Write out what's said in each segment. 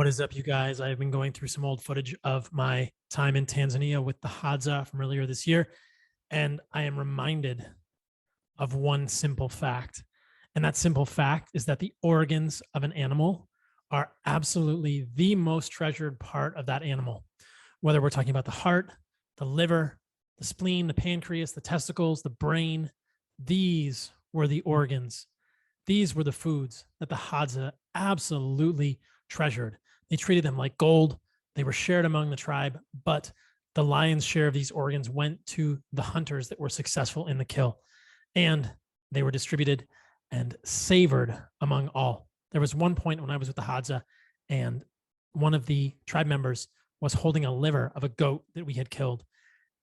What is up, you guys? I've been going through some old footage of my time in Tanzania with the Hadza from earlier this year, and I am reminded of one simple fact. And that simple fact is that the organs of an animal are absolutely the most treasured part of that animal. Whether we're talking about the heart, the liver, the spleen, the pancreas, the testicles, the brain, these were the organs. These were the foods that the Hadza absolutely treasured. They treated them like gold. They were shared among the tribe, but the lion's share of these organs went to the hunters that were successful in the kill. And they were distributed and savored among all. There was one point when I was with the Hadza, and one of the tribe members was holding a liver of a goat that we had killed.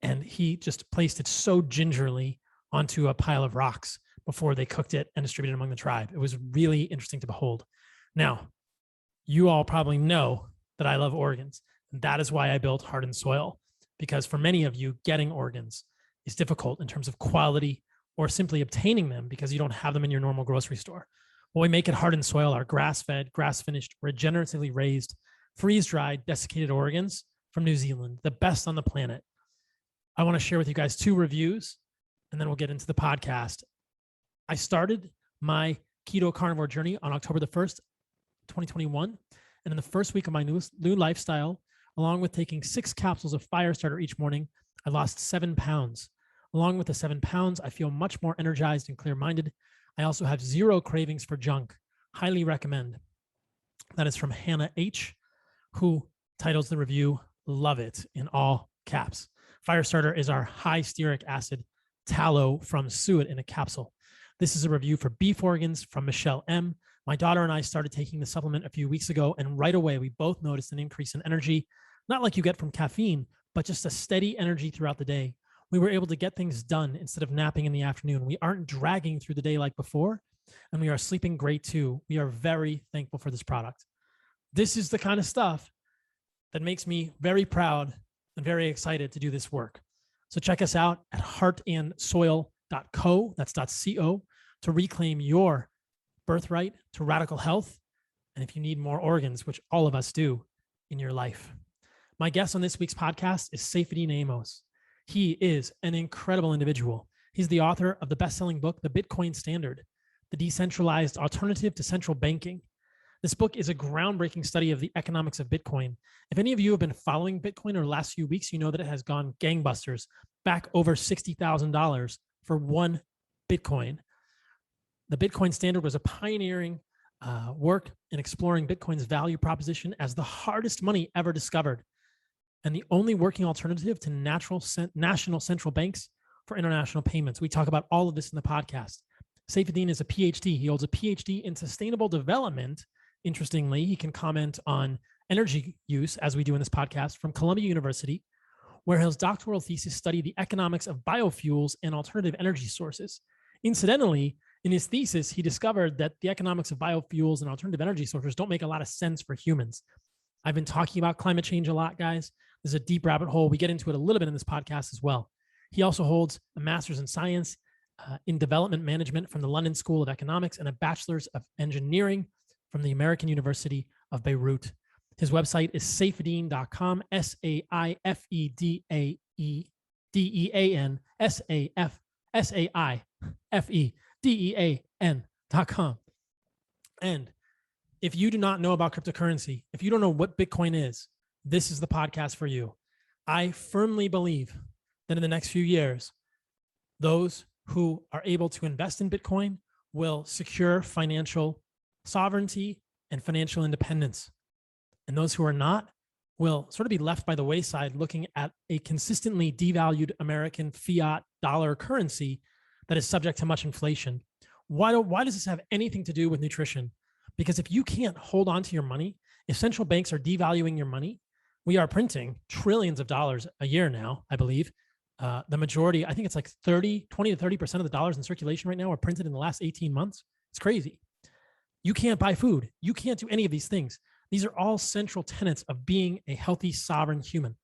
And he just placed it so gingerly onto a pile of rocks before they cooked it and distributed it among the tribe. It was really interesting to behold. Now, you all probably know that I love organs. And that is why I built Heart and Soil, because for many of you, getting organs is difficult in terms of quality or simply obtaining them because you don't have them in your normal grocery store. What we make at Heart and Soil are grass-fed, grass-finished, regeneratively raised, freeze-dried, desiccated organs from New Zealand, the best on the planet. I want to share with you guys 2 reviews, and then we'll get into the podcast. I started my keto carnivore journey on October the 1st, 2021. And in the first week of my new lifestyle, along with taking 6 capsules of Firestarter each morning, I lost 7 pounds. Along with the 7 pounds, I feel much more energized and clear-minded. I also have 0 cravings for junk. Highly recommend. That is from Hannah H., who titles the review, "Love it," in all caps. Firestarter is our high stearic acid tallow from suet in a capsule. This is a review for beef organs from Michelle M. My daughter and I started taking the supplement a few weeks ago, and right away we both noticed an increase in energy, not like you get from caffeine, but just a steady energy throughout the day. We were able to get things done instead of napping in the afternoon. We aren't dragging through the day like before, and we are sleeping great too. We are very thankful for this product. This is the kind of stuff that makes me very proud and very excited to do this work. So check us out at heartandsoil.co, that's .co, to reclaim your birthright to radical health. And if you need more organs, which all of us do in your life. My guest on this week's podcast is Saifedean Ammous. He is an incredible individual. He's the author of the best-selling book, The Bitcoin Standard, The Decentralized Alternative to Central Banking. This book is a groundbreaking study of the economics of Bitcoin. If any of you have been following Bitcoin over the last few weeks, you know that it has gone gangbusters, back over $60,000 for one Bitcoin. The Bitcoin Standard was a pioneering work in exploring Bitcoin's value proposition as the hardest money ever discovered and the only working alternative to national central banks for international payments. We talk about all of this in the podcast. Saifedean is a PhD. He holds a PhD in sustainable development. Interestingly, he can comment on energy use, as we do in this podcast, from Columbia University, where his doctoral thesis studied the economics of biofuels and alternative energy sources. Incidentally, in his thesis, he discovered that the economics of biofuels and alternative energy sources don't make a lot of sense for humans. I've been talking about climate change a lot, guys. There's a deep rabbit hole. We get into it a little bit in this podcast as well. He also holds a master's in science in development management from the London School of Economics and a bachelor's of engineering from the American University of Beirut. His website is saifedean.com, saifedean.com. And if you do not know about cryptocurrency, if you don't know what Bitcoin is, this is the podcast for you. I firmly believe that in the next few years, those who are able to invest in Bitcoin will secure financial sovereignty and financial independence. And those who are not will sort of be left by the wayside looking at a consistently devalued American fiat dollar currency that is subject to much inflation. Why does this have anything to do with nutrition? Because if you can't hold on to your money, if central banks are devaluing your money, we are printing trillions of dollars a year now, I believe. The majority, I think it's like 20 to 30% of the dollars in circulation right now are printed in the last 18 months. It's crazy. You can't buy food. You can't do any of these things. These are all central tenets of being a healthy, sovereign human.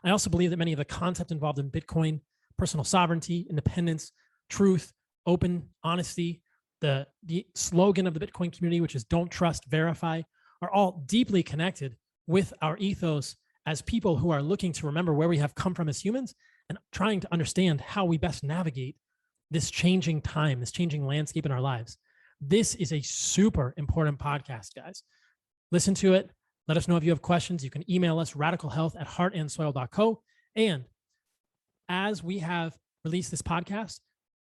I also believe that many of the concepts involved in Bitcoin, personal sovereignty, independence, truth, open, honesty, the slogan of the Bitcoin community, which is don't trust, verify, are all deeply connected with our ethos as people who are looking to remember where we have come from as humans and trying to understand how we best navigate this changing time, this changing landscape in our lives. This is a super important podcast, guys. Listen to it. Let us know if you have questions. You can email us radicalhealth@heartandsoil.co. And as we have released this podcast,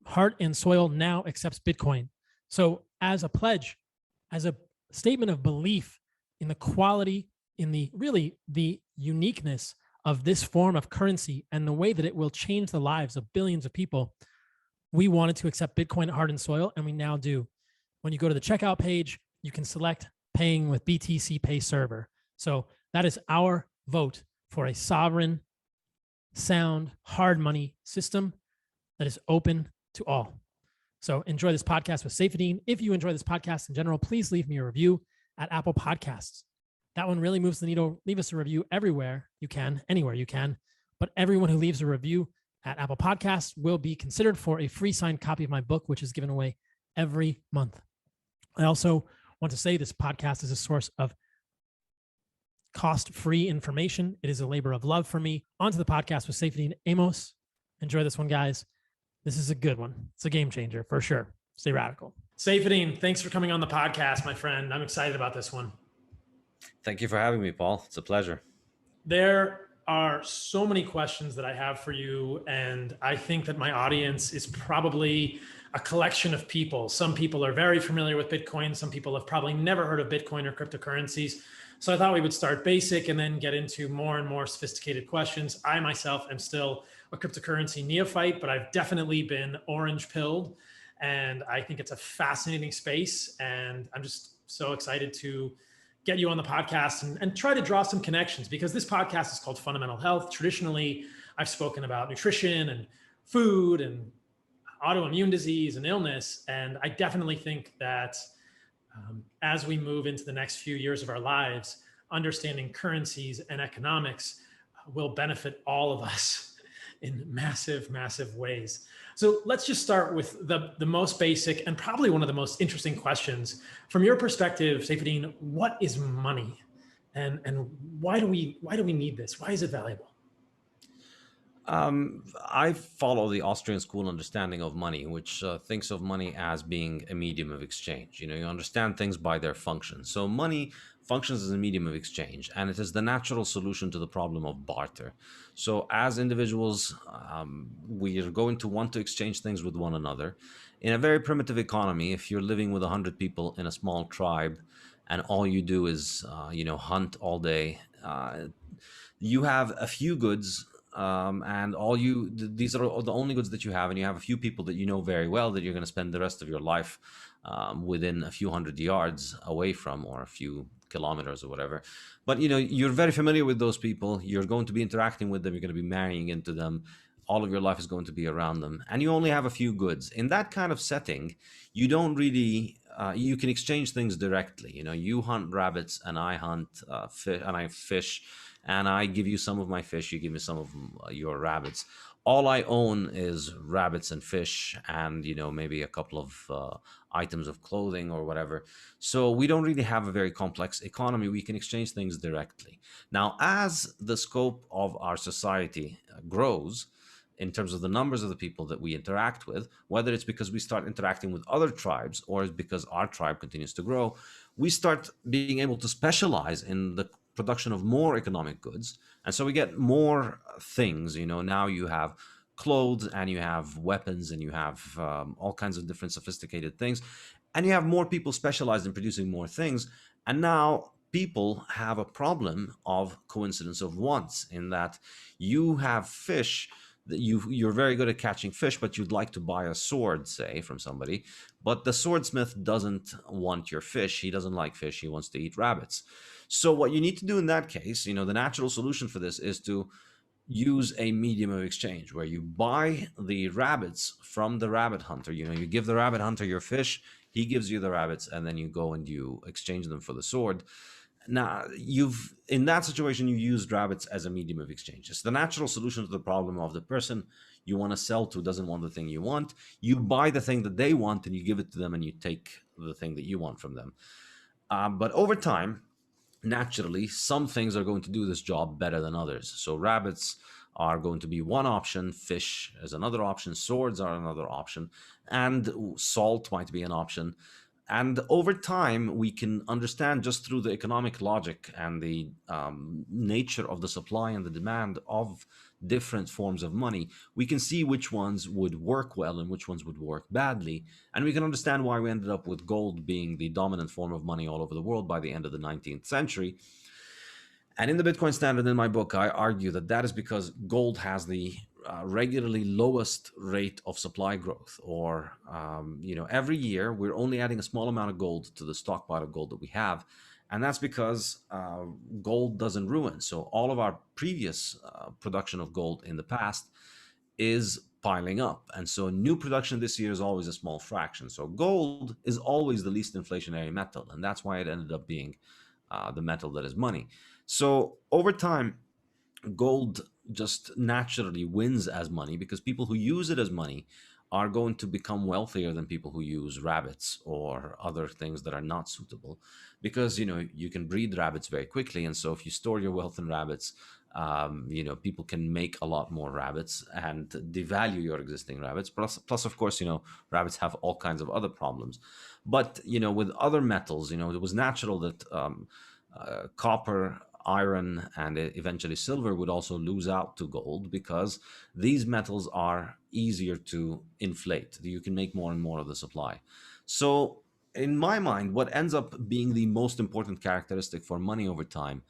Heart and Soil now accepts Bitcoin. So as a pledge, as a statement of belief in the quality, in the uniqueness of this form of currency and the way that it will change the lives of billions of people, we wanted to accept Bitcoin at Heart and Soil, and we now do. When you go to the checkout page, you can select paying with BTC Pay Server. So that is our vote for a sovereign, sound, hard money system that is open to all. So enjoy this podcast with Saifedean. If you enjoy this podcast in general, please leave me a review at Apple Podcasts. That one really moves the needle. Leave us a review everywhere you can, anywhere you can. But everyone who leaves a review at Apple Podcasts will be considered for a free signed copy of my book, which is given away every month. I also want to say this podcast is a source of cost-free information. It is a labor of love for me. On to the podcast with Saifedean Ammous. Enjoy this one, guys. This is a good one. It's a game changer for sure. Stay radical. Saifedean, thanks for coming on the podcast, my friend. I'm excited about this one. Thank you for having me, Paul. It's a pleasure. There are so many questions that I have for you, and I think that my audience is probably a collection of people. Some people are very familiar with Bitcoin. Some people have probably never heard of Bitcoin or cryptocurrencies. So I thought we would start basic and then get into more and more sophisticated questions. I myself am still a cryptocurrency neophyte, but I've definitely been orange pilled, and I think it's a fascinating space. And I'm just so excited to get you on the podcast and try to draw some connections, because this podcast is called Fundamental Health. Traditionally, I've spoken about nutrition and food and autoimmune disease and illness. And I definitely think that as we move into the next few years of our lives, understanding currencies and economics will benefit all of us in massive, massive ways. So let's just start with the most basic and probably one of the most interesting questions. From your perspective, Saifedean, what is money? And why do we need this? Why is it valuable? I follow the Austrian school understanding of money, which thinks of money as being a medium of exchange. You understand things by their function. So money functions as a medium of exchange, and it is the natural solution to the problem of barter. So as individuals, we are going to want to exchange things with one another. In a very primitive economy, if you're living with 100 people in a small tribe, and all you do is, hunt all day, you have a few goods, and these are the only goods that you have, and you have a few people that you know very well that you're going to spend the rest of your life within a few hundred yards away from, or a few kilometers or whatever. But you're very familiar with those people. You're going to be interacting with them. You're going to be marrying into them. All of your life is going to be around them, and you only have a few goods. In that kind of setting, you don't really you can exchange things directly. You hunt rabbits, and I hunt fish, and I fish, and I give you some of my fish, you give me some of your rabbits. All I own is rabbits and fish, and maybe a couple of items of clothing or whatever. So we don't really have a very complex economy. We can exchange things directly. Now, as the scope of our society grows, in terms of the numbers of the people that we interact with, whether it's because we start interacting with other tribes or it's because our tribe continues to grow, we start being able to specialize in the production of more economic goods. And so we get more things. Now you have clothes, and you have weapons, and you have all kinds of different sophisticated things, and you have more people specialized in producing more things. And now people have a problem of coincidence of wants, in that you have fish that you're very good at catching fish, but you'd like to buy a sword, say, from somebody, but the swordsmith doesn't want your fish. He doesn't like fish. He wants to eat rabbits. So what you need to do in that case, the natural solution for this is to use a medium of exchange where you buy the rabbits from the rabbit hunter. You give the rabbit hunter your fish, he gives you the rabbits, and then you go and you exchange them for the sword. Now, in that situation, you used rabbits as a medium of exchange. It's the natural solution to the problem of the person you want to sell to doesn't want the thing you want. You buy the thing that they want, and you give it to them, and you take the thing that you want from them. But over time, naturally, some things are going to do this job better than others. So rabbits are going to be one option, fish is another option, swords are another option, and salt might be an option. And over time, we can understand just through the economic logic and the nature of the supply and the demand of different forms of money, we can see which ones would work well and which ones would work badly. And we can understand why we ended up with gold being the dominant form of money all over the world by the end of the 19th century. And in the Bitcoin Standard, in my book, I argue that that is because gold has the regularly lowest rate of supply growth. Or, every year we're only adding a small amount of gold to the stockpile of gold that we have. And that's because gold doesn't ruin. So all of our previous production of gold in the past is piling up. And so new production this year is always a small fraction. So gold is always the least inflationary metal. And that's why it ended up being the metal that is money. So over time, gold just naturally wins as money because people who use it as money are going to become wealthier than people who use rabbits or other things that are not suitable, because you can breed rabbits very quickly. And so if you store your wealth in rabbits, people can make a lot more rabbits and devalue your existing rabbits. Plus, of course, rabbits have all kinds of other problems. But with other metals, it was natural that copper, iron, and eventually silver would also lose out to gold because these metals are easier to inflate. You can make more and more of the supply. So, in my mind, what ends up being the most important characteristic for money over time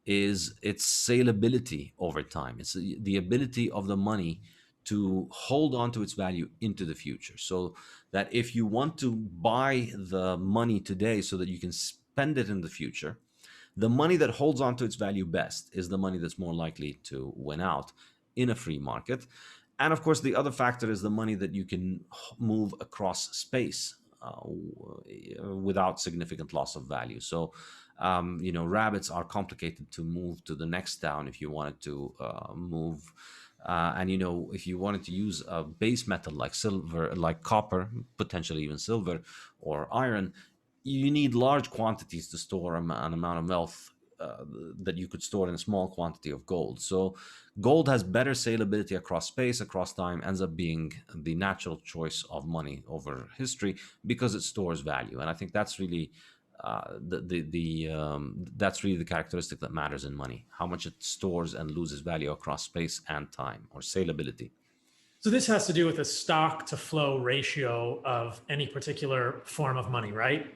is its saleability over time. It's the ability of the money to hold on to its value into the future. So that if you want to buy the money today so that you can spend it in the future, the money that holds on to its value best is the money that's more likely to win out in a free market. And of course, the other factor is the money that you can move across space without significant loss of value. So, rabbits are complicated to move to the next town if you wanted to move. And if you wanted to use a base metal like silver, like copper, potentially even silver or iron, you need large quantities to store an amount of wealth that you could store in a small quantity of gold. So gold has better saleability across space, across time, ends up being the natural choice of money over history because it stores value. And I think that's really that's really the characteristic that matters in money: how much it stores and loses value across space and time, or saleability. So this has to do with the stock to flow ratio of any particular form of money, right?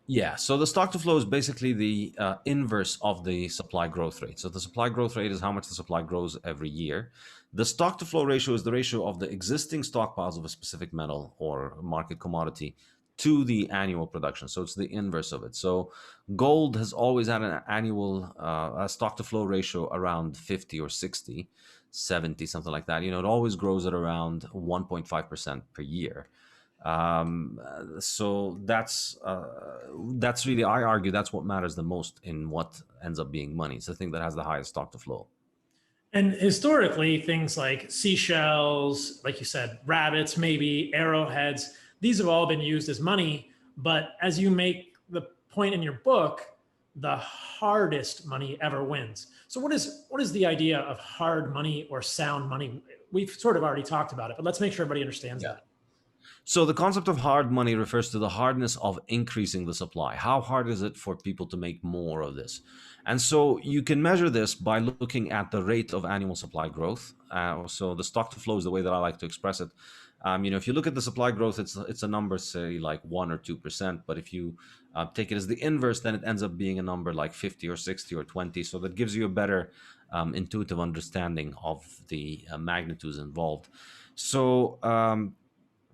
Yeah, so the stock to flow is basically the inverse of the supply growth rate. So the supply growth rate is how much the supply grows every year. The stock to flow ratio is the ratio of the existing stockpiles of a specific metal or market commodity to the annual production. So it's the inverse of it. So gold has always had an annual stock to flow ratio around 50 or 60, 70, something like that. It always grows at around 1.5% per year. So that's really, I argue, that's what matters the most in what ends up being money. It's the thing that has the highest stock to flow. And historically, things like seashells, like you said, rabbits, maybe arrowheads, these have all been used as money. But as you make the point in your book, the hardest money ever wins. So what is the idea of hard money or sound money? We've sort of already talked about it, but let's make sure everybody understands Yeah. that. So the concept of hard money refers to the hardness of increasing the supply. How hard is it for people to make more of this? And so you can measure this by looking at the rate of annual supply growth. So the stock to flow is the way that I like to express it. If you look at the supply growth, it's a number, say like 1 or 2%. But if you take it as the inverse, then it ends up being a number like 50 or 60 or 20. So that gives you a better intuitive understanding of the magnitudes involved. So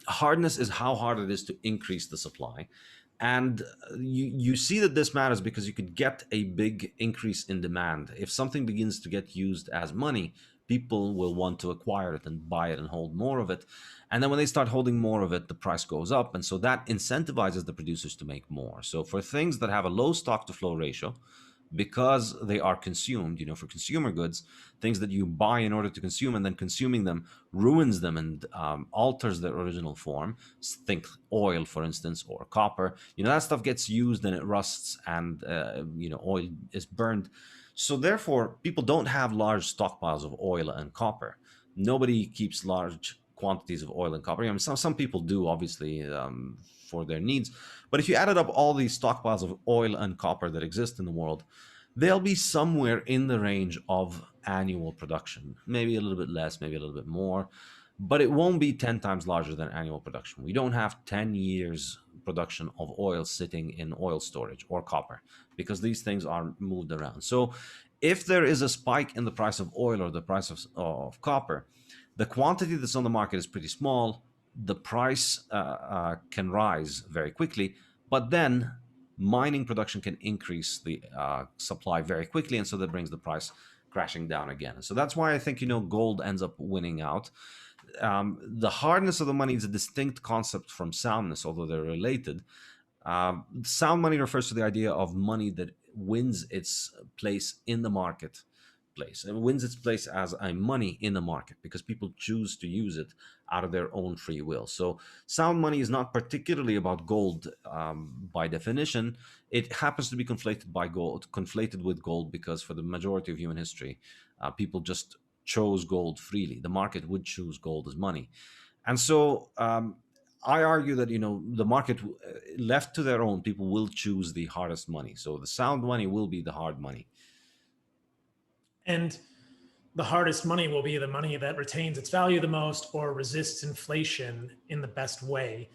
hardness is how hard it is to increase the supply. And you see that this matters because you could get a big increase in demand. If something begins to get used as money, people will want to acquire it and buy it and hold more of it. And then when they start holding more of it, the price goes up. And so that incentivizes the producers to make more. So for things that have a low stock to flow ratio, because they are consumed, for consumer goods, things that you buy in order to consume, and then consuming them ruins them and alters their original form. Think oil, for instance, or copper. That stuff gets used and it rusts, and oil is burned. So therefore, people don't have large stockpiles of oil and copper. Nobody keeps large quantities of oil and copper. I mean, some people do, obviously, for their needs. But if you added up all these stockpiles of oil and copper that exist in the world, they'll be somewhere in the range of annual production. Maybe a little bit less, maybe a little bit more, but it won't be 10 times larger than annual production. We don't have 10 years production of oil sitting in oil storage or copper, because these things are moved around. So if there is a spike in the price of oil or the price of copper, the quantity that's on the market is pretty small. The price can rise very quickly, but then mining production can increase the supply very quickly, and so that brings the price crashing down again. So that's why I think gold ends up winning out. The hardness of the money is a distinct concept from soundness, although they're related. Sound money refers to the idea of money that wins its place in the marketplace. It wins its place as a money in the market because people choose to use it out of their own free will. So sound money is not particularly about gold by definition. It happens to be conflated with gold because for the majority of human history, people just chose gold freely. The market would choose gold as money. And so I argue that the market, left to their own, people will choose the hardest money. So the sound money will be the hard money. And the hardest money will be the money that retains its value the most or resists inflation in the best way.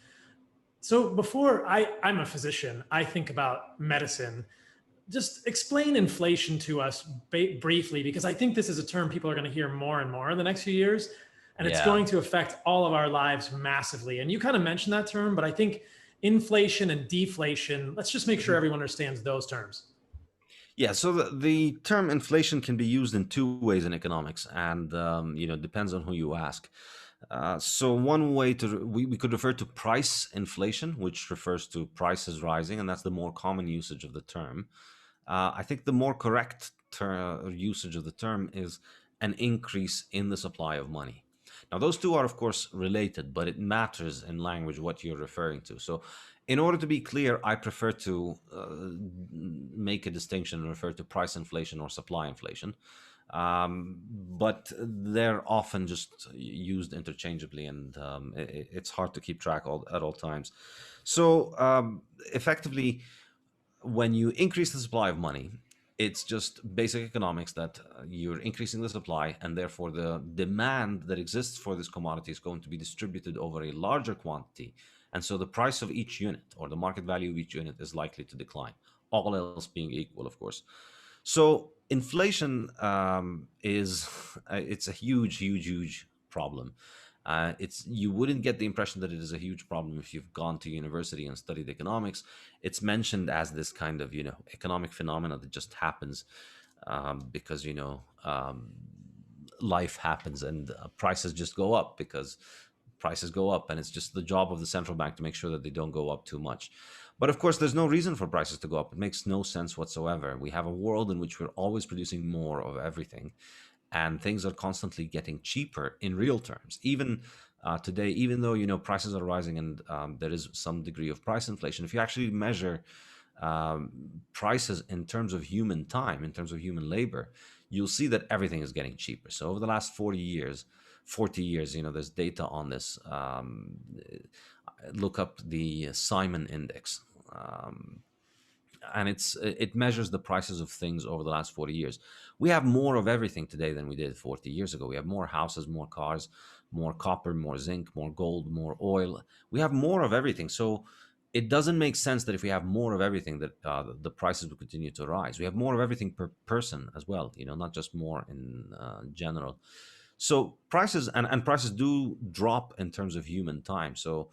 So before I'm a physician, I think about medicine. Just explain inflation to us briefly, because I think this is a term people are going to hear more and more in the next few years, and it's Yeah. going to affect all of our lives massively. And you kind of mentioned that term, but I think inflation and deflation, let's just make sure everyone understands those terms. Yeah, so the term inflation can be used in two ways in economics, and depends on who you ask. So one way we could refer to price inflation, which refers to prices rising, and that's the more common usage of the term. I think the more correct usage of the term is an increase in the supply of money. Now, those two are, of course, related, but it matters in language what you're referring to. So, in order to be clear, I prefer to make a distinction and refer to price inflation or supply inflation. But they're often just used interchangeably, and it's hard to keep track at all times. So, effectively, when you increase the supply of money, it's just basic economics that you're increasing the supply, and therefore the demand that exists for this commodity is going to be distributed over a larger quantity. And so the price of each unit, or the market value of each unit, is likely to decline, all else being equal, of course. So inflation is it's a huge problem. It's You wouldn't get the impression that it is a huge problem if you've gone to university and studied economics. It's mentioned as this kind of economic phenomena that just happens because life happens, and prices just go up because prices go up, and it's just the job of the central bank to make sure that they don't go up too much. But of course, there's no reason for prices to go up. It makes no sense whatsoever. We have a world in which we're always producing more of everything, and things are constantly getting cheaper in real terms. Even today, even though prices are rising and there is some degree of price inflation, if you actually measure prices in terms of human time, in terms of human labor, you'll see that everything is getting cheaper. So over the last 40 years, there's data on this. Look up the Simon Index. And it measures the prices of things over the last 40 years. We have more of everything today than we did 40 years ago. We have more houses, more cars, more copper, more zinc, more gold, more oil. We have more of everything. So it doesn't make sense that if we have more of everything that the prices will continue to rise. We have more of everything per person as well, not just more in general. So prices do drop in terms of human time. So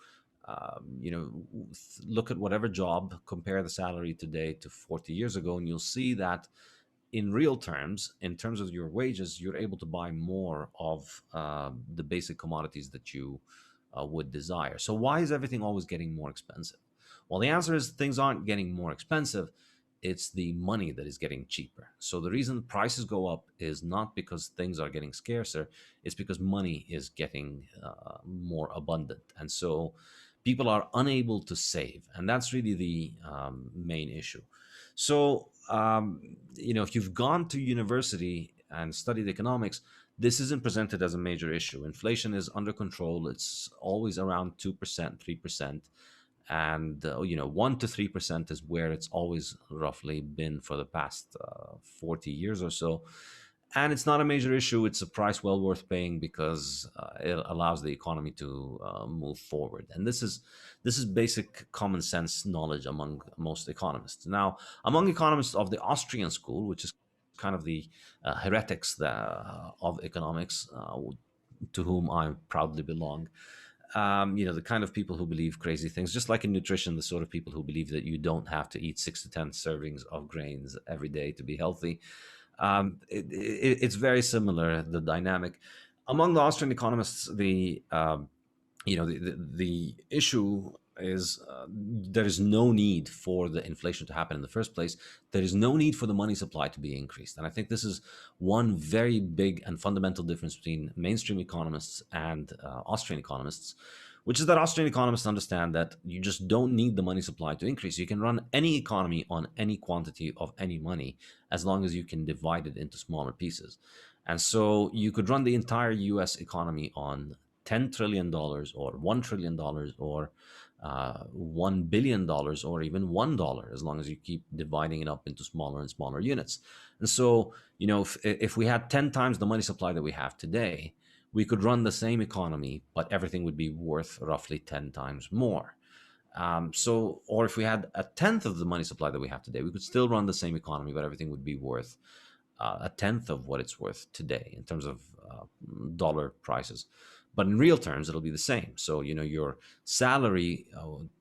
look at whatever job, compare the salary today to 40 years ago, and you'll see that in real terms, in terms of your wages, you're able to buy more of the basic commodities that you would desire. So why is everything always getting more expensive? Well, the answer is things aren't getting more expensive. it's the money that is getting cheaper. So the reason prices go up is not because things are getting scarcer, it's because money is getting more abundant. And so people are unable to save. And that's really the main issue. So, if you've gone to university and studied economics, this isn't presented as a major issue. Inflation is under control. It's always around 2%, 3%. And 1 to 3% is where it's always roughly been for the past 40 years or so. And it's not a major issue. It's a price well worth paying because it allows the economy to move forward. And this is basic common sense knowledge among most economists. Now, among economists of the Austrian school, which is kind of the heretics of economics, to whom I proudly belong, the kind of people who believe crazy things, just like in nutrition, the sort of people who believe that you don't have to eat 6 to 10 servings of grains every day to be healthy. It's very similar, the dynamic. Among the Austrian economists, the issue is there is no need for the inflation to happen in the first place. There is no need for the money supply to be increased. And I think this is one very big and fundamental difference between mainstream economists and Austrian economists, which is that Austrian economists understand that you just don't need the money supply to increase. You can run any economy on any quantity of any money as long as you can divide it into smaller pieces. And so you could run the entire US economy on $10 trillion or $1 trillion or $1 billion or even $1, as long as you keep dividing it up into smaller and smaller units. And so, if we had 10 times the money supply that we have today, we could run the same economy, but everything would be worth roughly 10 times more. Or if we had a tenth of the money supply that we have today, we could still run the same economy, but everything would be worth a tenth of what it's worth today in terms of dollar prices. But in real terms, it'll be the same. So, your salary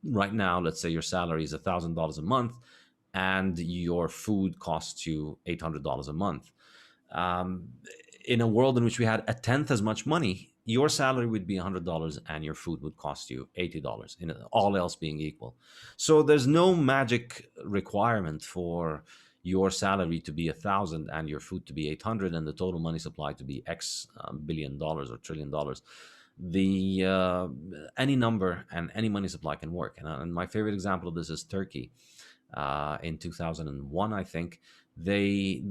right now, let's say your salary is $1,000 a month and your food costs you $800 a month. In a world in which we had a tenth as much money, your salary would be $100 and your food would cost you $80, all else being equal. So there's no magic requirement for your salary to be 1,000 and your food to be 800 and the total money supply to be X billion dollars or trillion dollars. Any number and any money supply can work. And my favorite example of this is Turkey. In 2001, I think they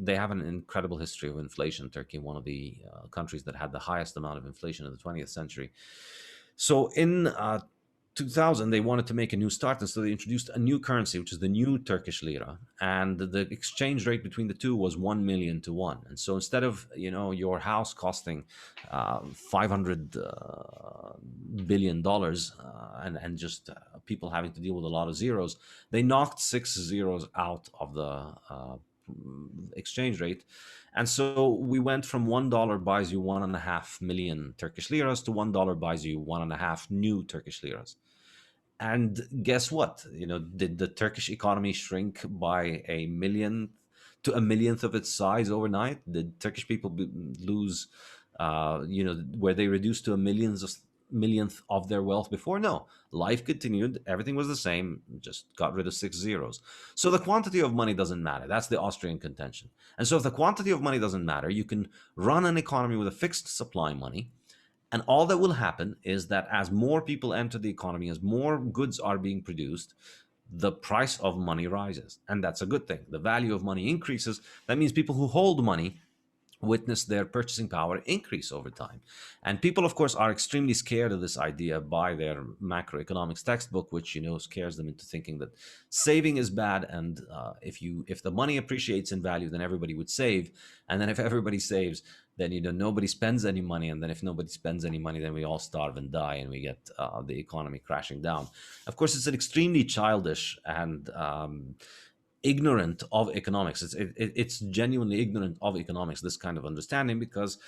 have an incredible history of inflation. Turkey, one of the countries that had the highest amount of inflation in the 20th century. So in 2000, they wanted to make a new start, and so they introduced a new currency, which is the new Turkish lira, and the exchange rate between the two was 1 million to 1. And so instead of your house costing $500 billion and just people having to deal with a lot of zeros, they knocked 6 zeros out of the exchange rate. And so we went from $1 buys you 1.5 million Turkish liras to $1 buys you 1.5 new Turkish liras. And guess what? Did the Turkish economy shrink by a million to a millionth of its size overnight? Did Turkish people lose, were they reduced to a millionth of their wealth before? No. Life continued. Everything was the same, just got rid of 6 zeros. So the quantity of money doesn't matter. That's the Austrian contention. And so if the quantity of money doesn't matter, you can run an economy with a fixed supply money. And all that will happen is that as more people enter the economy, as more goods are being produced, the price of money rises. And that's a good thing. The value of money increases. That means people who hold money witness their purchasing power increase over time. And people, of course, are extremely scared of this idea by their macroeconomics textbook, which scares them into thinking that saving is bad, and if the money appreciates in value, then everybody would save, and then if everybody saves, then nobody spends any money, and then if nobody spends any money, then we all starve and die, and we get the economy crashing down. Of course, it's an extremely childish and ignorant of economics. It's genuinely ignorant of economics, this kind of understanding, because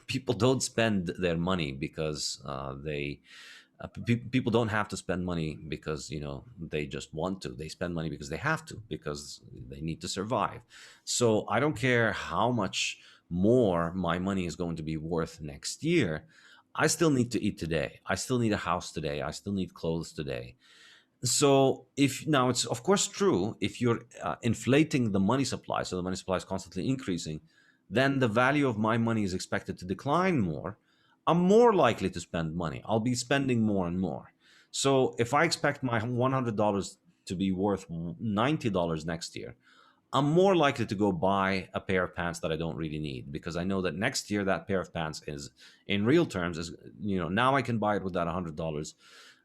people don't spend their money because people don't have to spend money because they just want to. They spend money because they have to, because they need to survive. So I don't care how much more my money is going to be worth next year. I still need to eat today. I still need a house today. I still need clothes today. So if now it's of course true, if you're inflating the money supply, so the money supply is constantly increasing, then the value of my money is expected to decline more. I'm more likely to spend money. I'll be spending more and more. So if I expect my $100 to be worth $90 next year, I'm more likely to go buy a pair of pants that I don't really need, because I know that next year that pair of pants is, in real terms, is, now I can buy it with that $100.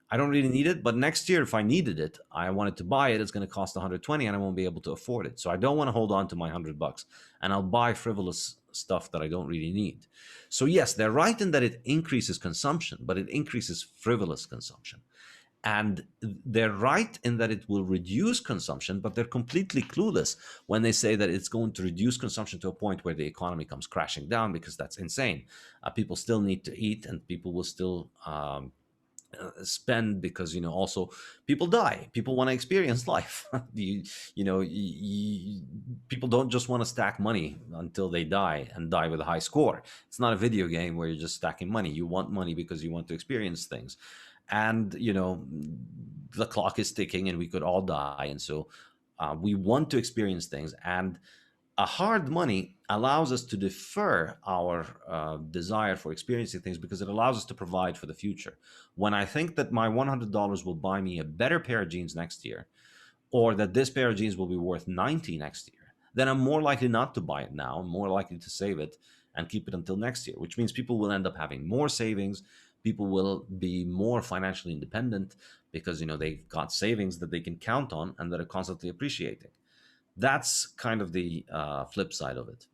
I don't really need it, but next year if I needed it, I wanted to buy it, it's going to cost 120 and I won't be able to afford it. So I don't want to hold on to my $100, and I'll buy frivolous stuff that I don't really need. So yes, they're right in that it increases consumption, but it increases frivolous consumption. And they're right in that it will reduce consumption, but they're completely clueless when they say that it's going to reduce consumption to a point where the economy comes crashing down, because that's insane. People still need to eat, and people will still spend, because also people die, people want to experience life. People don't just want to stack money until they die and die with a high score. It's not a video game where you're just stacking money. You want money because you want to experience things, and the clock is ticking and we could all die, and so we want to experience things. And a hard money allows us to defer our desire for experiencing things, because it allows us to provide for the future. When I think that my $100 will buy me a better pair of jeans next year, or that this pair of jeans will be worth 90 next year, then I'm more likely not to buy it now. I'm more likely to save it and keep it until next year, which means people will end up having more savings. People will be more financially independent, because they've got savings that they can count on and that are constantly appreciating. That's kind of the flip side of it.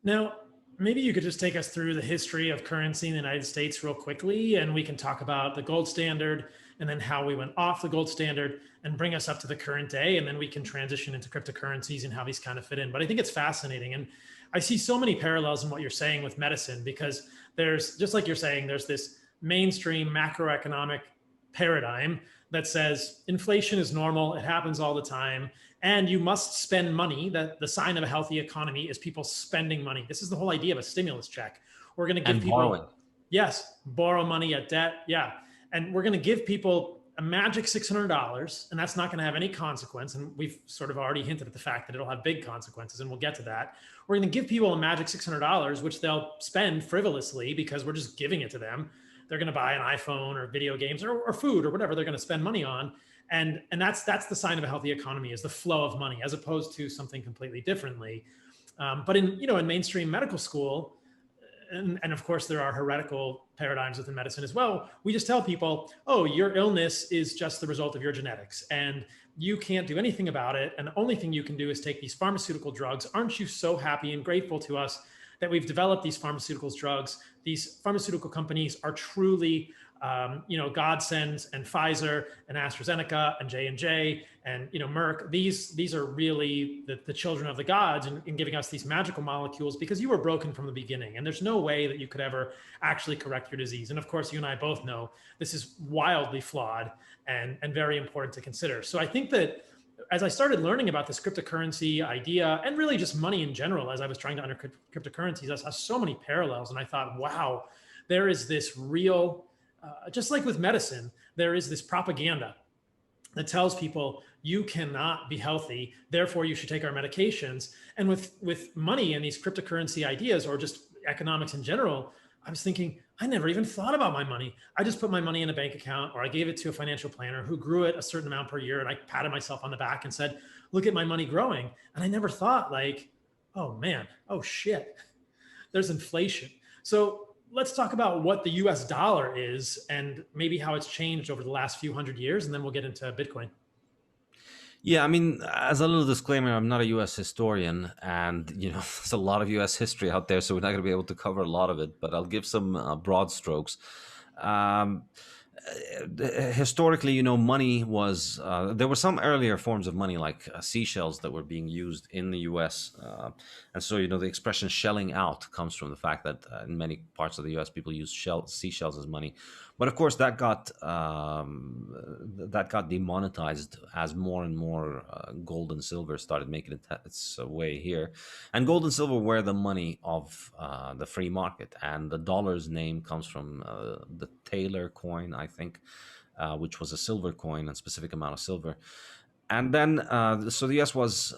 Now, maybe you could just take us through the history of currency in the United States real quickly, and we can talk about the gold standard and then how we went off the gold standard and bring us up to the current day. And then we can transition into cryptocurrencies and how these kind of fit in. But I think it's fascinating. And I see so many parallels in what you're saying with medicine, because there's, just like you're saying, there's this mainstream macroeconomic paradigm that says inflation is normal, it happens all the time, and you must spend money. That the sign of a healthy economy is people spending money. This is the whole idea of a stimulus check. We're going to give And borrowing. people, yes, borrow money at debt, yeah, and we're going to give people a magic $600, and that's not going to have any consequence. And we've sort of already hinted at the fact that it'll have big consequences, and we'll get to that. We're going to give people a magic $600, which they'll spend frivolously because we're just giving it to them. They're going to buy an iPhone or video games or food or whatever they're going to spend money on. And that's the sign of a healthy economy, is the flow of money, as opposed to something completely differently. But in mainstream medical school, and of course there are heretical paradigms within medicine as well, we just tell people, oh, your illness is just the result of your genetics, and you can't do anything about it, and the only thing you can do is take these pharmaceutical drugs. Aren't you so happy and grateful to us that we've developed these pharmaceutical drugs? These pharmaceutical companies are truly godsends, and Pfizer and AstraZeneca and J&J and Merck. These are really the children of the gods in giving us these magical molecules, because you were broken from the beginning, and there's no way that you could ever actually correct your disease. And of course, you and I both know this is wildly flawed and very important to consider. So I think that as I started learning about this cryptocurrency idea, and really just money in general, as I was trying to understand cryptocurrencies, I saw so many parallels, and I thought, wow, there is this real, just like with medicine, there is this propaganda that tells people you cannot be healthy, therefore you should take our medications. And with money and these cryptocurrency ideas, or just economics in general, I was thinking, I never even thought about my money. I just put my money in a bank account, or I gave it to a financial planner who grew it a certain amount per year, and I patted myself on the back and said, look at my money growing. And I never thought, like, oh man, oh shit, there's inflation. So let's talk about what the US dollar is, and maybe how it's changed over the last few hundred years, and then we'll get into Bitcoin. Yeah, I mean, as a little disclaimer, I'm not a US historian, and there's a lot of US history out there, so we're not going to be able to cover a lot of it, but I'll give some broad strokes. Um, Historically, money was, there were some earlier forms of money, like seashells, that were being used in the US. And so, the expression shelling out comes from the fact that in many parts of the US, people use seashells as money. But of course, that got demonetized as more and more gold and silver started making its way here. And gold and silver were the money of the free market, and the dollar's name comes from the Taylor coin, I think. which was a silver coin, a specific amount of silver. And then, so the U.S. was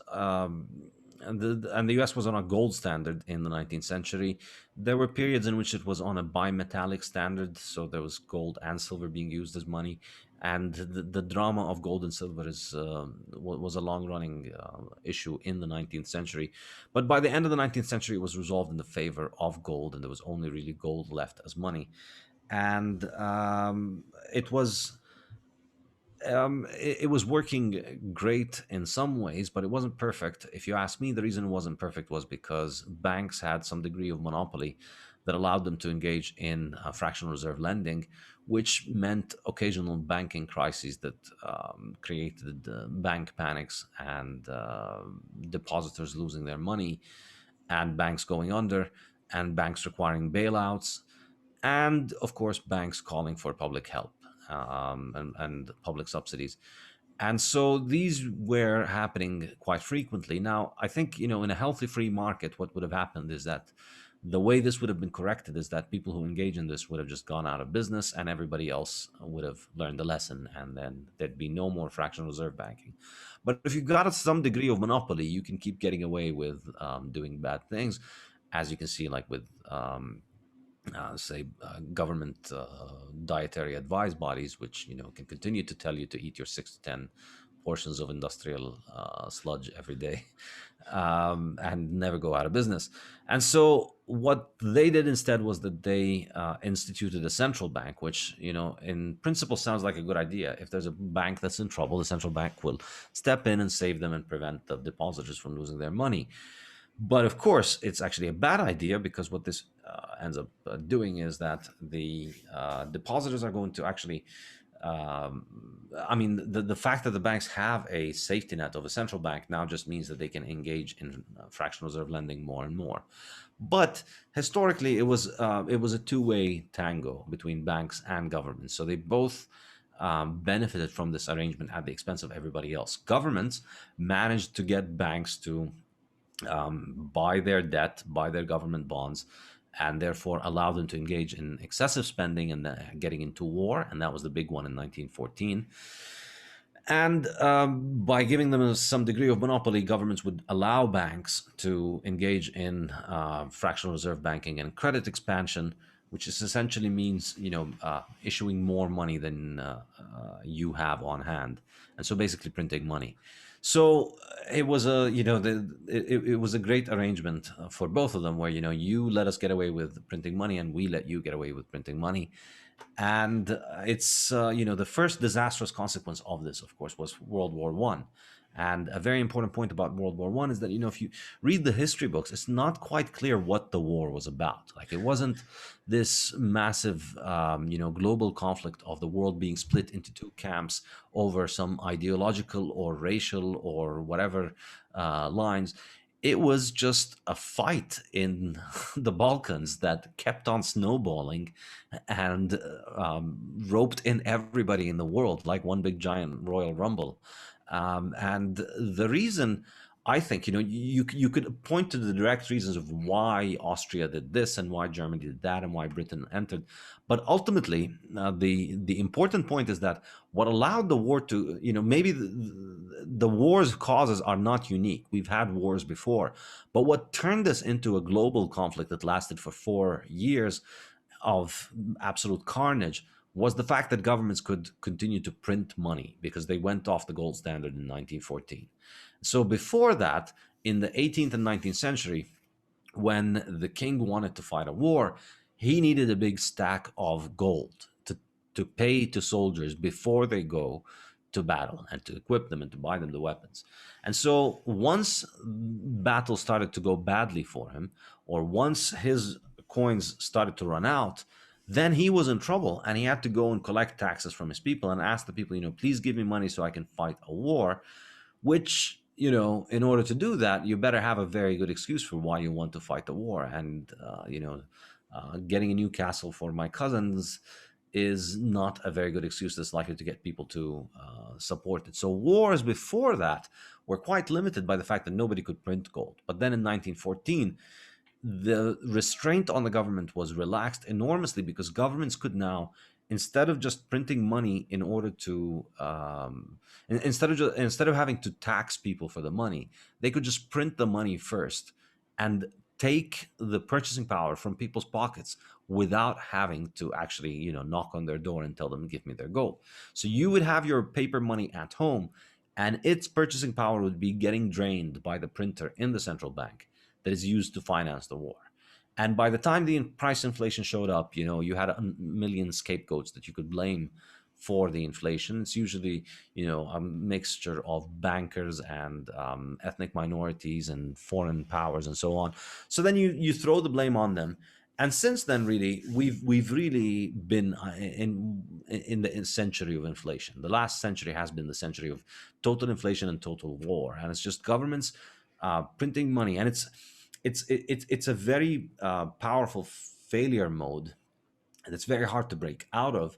and the U.S. was on a gold standard in the 19th century. There were periods in which it was on a bimetallic standard, so there was gold and silver being used as money. And the drama of gold and silver was a long-running issue in the 19th century. But by the end of the 19th century, it was resolved in the favor of gold, and there was only really gold left as money. And it was it was working great in some ways, but it wasn't perfect. If you ask me, the reason it wasn't perfect was because banks had some degree of monopoly that allowed them to engage in fractional reserve lending, which meant occasional banking crises that created bank panics and depositors losing their money, and banks going under, and banks requiring bailouts, and of course banks calling for public help and public subsidies. And so these were happening quite frequently. Now, I think, in a healthy free market, what would have happened is that the way this would have been corrected is that people who engage in this would have just gone out of business, and everybody else would have learned the lesson, and then there'd be no more fractional reserve banking. But if you've got some degree of monopoly, you can keep getting away with doing bad things, as you can see, like with say government dietary advice bodies, which can continue to tell you to eat your 6 to 10 portions of industrial sludge every day, and never go out of business. And so what they did instead was that they instituted a central bank, which in principle sounds like a good idea. If there's a bank that's in trouble, the central bank will step in and save them and prevent the depositors from losing their money. But of course, it's actually a bad idea, because what this ends up doing is that the depositors are going to actually, the fact that the banks have a safety net of a central bank now just means that they can engage in fractional reserve lending more and more. But historically, it was a two-way tango between banks and governments. So they both benefited from this arrangement at the expense of everybody else. Governments managed to get banks to buy their debt, buy their government bonds, and therefore allow them to engage in excessive spending and getting into war. And that was the big one in 1914. And by giving them some degree of monopoly, governments would allow banks to engage in fractional reserve banking and credit expansion, which essentially means issuing more money than you have on hand, and so basically printing money. So it was it was a great arrangement for both of them, where you let us get away with printing money, and we let you get away with printing money. And it's the first disastrous consequence of this, of course, was World War One. And a very important point about World War One is that if you read the history books, it's not quite clear what the war was about. Like, it wasn't this massive global conflict of the world being split into two camps over some ideological or racial or whatever lines. It was just a fight in the Balkans that kept on snowballing and roped in everybody in the world like one big giant Royal Rumble. And the reason, I think, you could point to the direct reasons of why Austria did this and why Germany did that and why Britain entered. But ultimately, the important point is that what allowed the war to, maybe the war's causes are not unique. We've had wars before. But what turned this into a global conflict that lasted for 4 years of absolute carnage was the fact that governments could continue to print money because they went off the gold standard in 1914. So before that, in the 18th and 19th century, when the king wanted to fight a war, he needed a big stack of gold to pay to soldiers before they go to battle, and to equip them and to buy them the weapons. And so once battles started to go badly for him, or once his coins started to run out, then he was in trouble, and he had to go and collect taxes from his people and ask the people, please give me money so I can fight a war. Which, in order to do that, you better have a very good excuse for why you want to fight the war. And getting a new castle for my cousins is not a very good excuse that's likely to get people to support it. So wars before that were quite limited by the fact that nobody could print gold. But then in 1914, the restraint on the government was relaxed enormously, because governments could now instead of just printing money in order to instead of having to tax people for the money, they could just print the money first and take the purchasing power from people's pockets without having to actually, knock on their door and tell them, give me their gold. So you would have your paper money at home, and its purchasing power would be getting drained by the printer in the central bank that is used to finance the war. And by the time the price inflation showed up, you had a million scapegoats that you could blame for the inflation. It's usually, a mixture of bankers and ethnic minorities and foreign powers and so on. So then you throw the blame on them. And since then, really, we've really been in the century of inflation. The last century has been the century of total inflation and total war, and it's just governments printing money, and it's a very powerful failure mode, and it's very hard to break out of,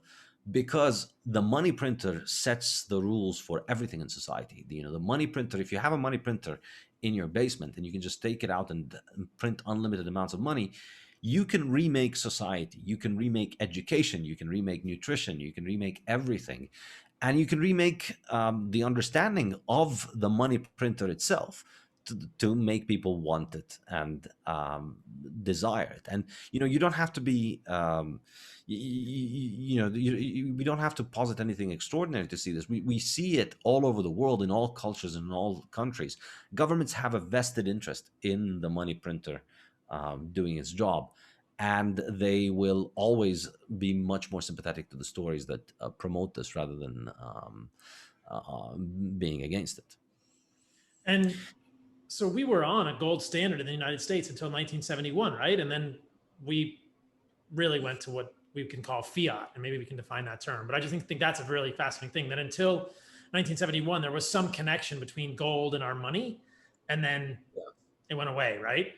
because the money printer sets the rules for everything in society. The money printer, if you have a money printer in your basement and you can just take it out and print unlimited amounts of money, you can remake society, you can remake education, you can remake nutrition, you can remake everything, and you can remake the understanding of the money printer itself to make people want it and desire it. And you don't have to be we don't have to posit anything extraordinary to see this. We see it all over the world, in all cultures and in all countries. Governments have a vested interest in the money printer doing its job, and they will always be much more sympathetic to the stories that promote this rather than being against it. And so we were on a gold standard in the United States until 1971, right? And then we really went to what we can call fiat, and maybe we can define that term. But I just think that's a really fascinating thing, that until 1971, there was some connection between gold and our money, and then it went away, right?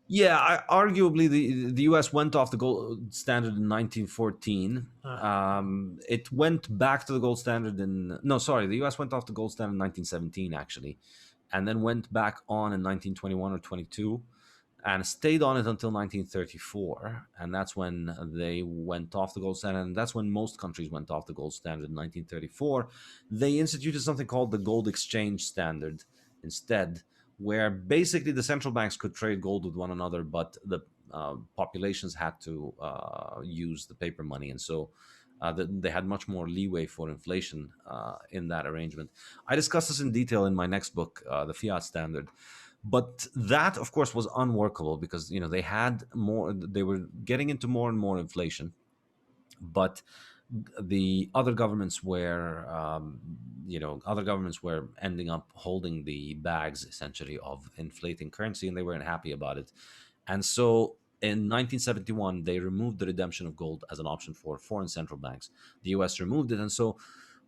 Yeah, arguably the U.S. went off the gold standard in 1914. It went back to the gold standard in no, sorry, the U.S. went off the gold standard in 1917 actually, and then went back on in 1921 or 22, and stayed on it until 1934, and that's when they went off the gold standard, and that's when most countries went off the gold standard in 1934. They instituted something called the gold exchange standard instead, where basically the central banks could trade gold with one another, but the populations had to use the paper money, and so they had much more leeway for inflation in that arrangement. I discuss this in detail in my next book, The Fiat Standard. But that, of course, was unworkable because they were getting into more and more inflation, but the other governments were ending up holding the bags essentially of inflating currency, and they weren't happy about it. And so in 1971 they removed the redemption of gold as an option for foreign central banks. The US removed it, and so,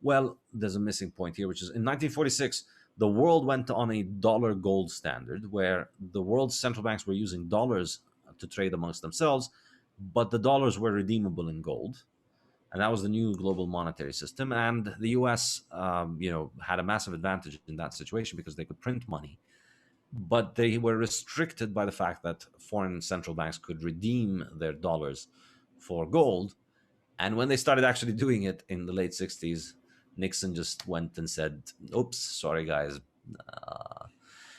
well, there's a missing point here, which is in 1946 the world went on a dollar gold standard, where the world's central banks were using dollars to trade amongst themselves, but the dollars were redeemable in gold, and that was the new global monetary system. And the U.S., had a massive advantage in that situation because they could print money, but they were restricted by the fact that foreign central banks could redeem their dollars for gold. And when they started actually doing it in the late '60s, Nixon just went and said, "Oops, sorry guys,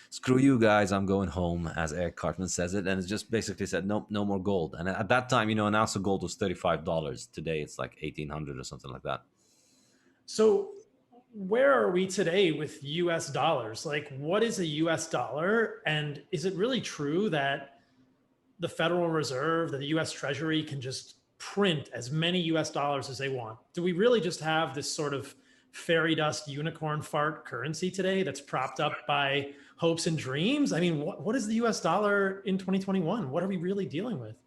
screw you guys, I'm going home," as Eric Cartman says it, and it just basically said, "Nope, no more gold." And at that time, an ounce of gold was $35. Today, it's like 1,800 or something like that. So where are we today with US dollars? Like, what is a US dollar? And is it really true that the Federal Reserve, that the US Treasury can just print as many US dollars as they want? Do we really just have this sort of fairy dust unicorn fart currency today that's propped up by hopes and dreams? I mean, what is the US dollar in 2021? What are we really dealing with?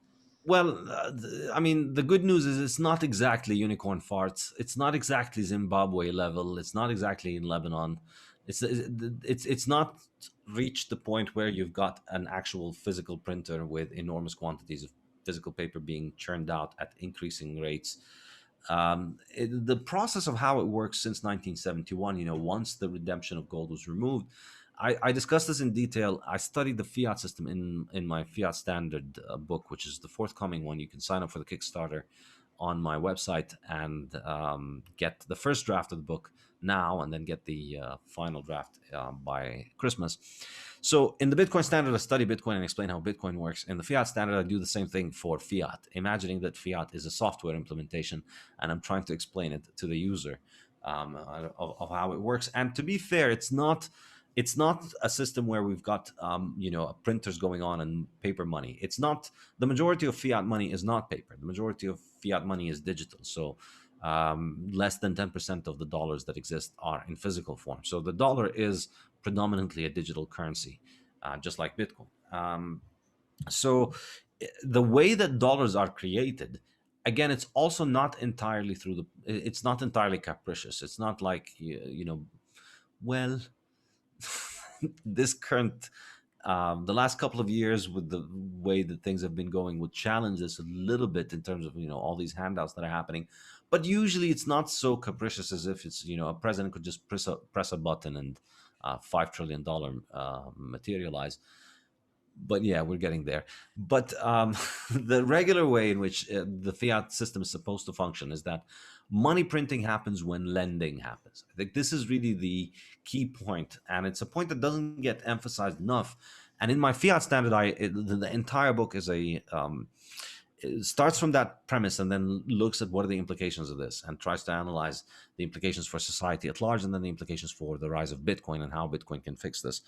Well, the good news is it's not exactly unicorn farts. It's not exactly Zimbabwe level. It's not exactly in Lebanon. It's not reached the point where you've got an actual physical printer with enormous quantities of physical paper being churned out at increasing rates. The process of how it works since 1971, once the redemption of gold was removed, I discussed this in detail. I studied the fiat system in my Fiat Standard book, which is the forthcoming one. You can sign up for the Kickstarter on my website and get the first draft of the book now, and then get the final draft by Christmas. So in the Bitcoin standard, I study Bitcoin and explain how Bitcoin works. In the fiat standard, I do the same thing for fiat, imagining that fiat is a software implementation, and I'm trying to explain it to the user of how it works. And to be fair, it's not a system where we've got printers going on and paper money. It's not. The majority of fiat money is not paper. The majority of fiat money is digital. So less than 10% of the dollars that exist are in physical form. So the dollar is predominantly a digital currency, just like Bitcoin. So the way that dollars are created, again, it's also not entirely it's not entirely capricious. It's not like, well, this current the last couple of years, with the way that things have been going, would challenge this a little bit in terms of all these handouts that are happening. But usually it's not so capricious as if it's a president could just press a button and $5 trillion materialize. But yeah, we're getting there. But the regular way in which the fiat system is supposed to function is that money printing happens when lending happens. I think this is really the key point, and it's a point that doesn't get emphasized enough. And in my fiat standard, the entire book is it starts from that premise and then looks at what are the implications of this, and tries to analyze the implications for society at large, and then the implications for the rise of Bitcoin and how Bitcoin can fix this.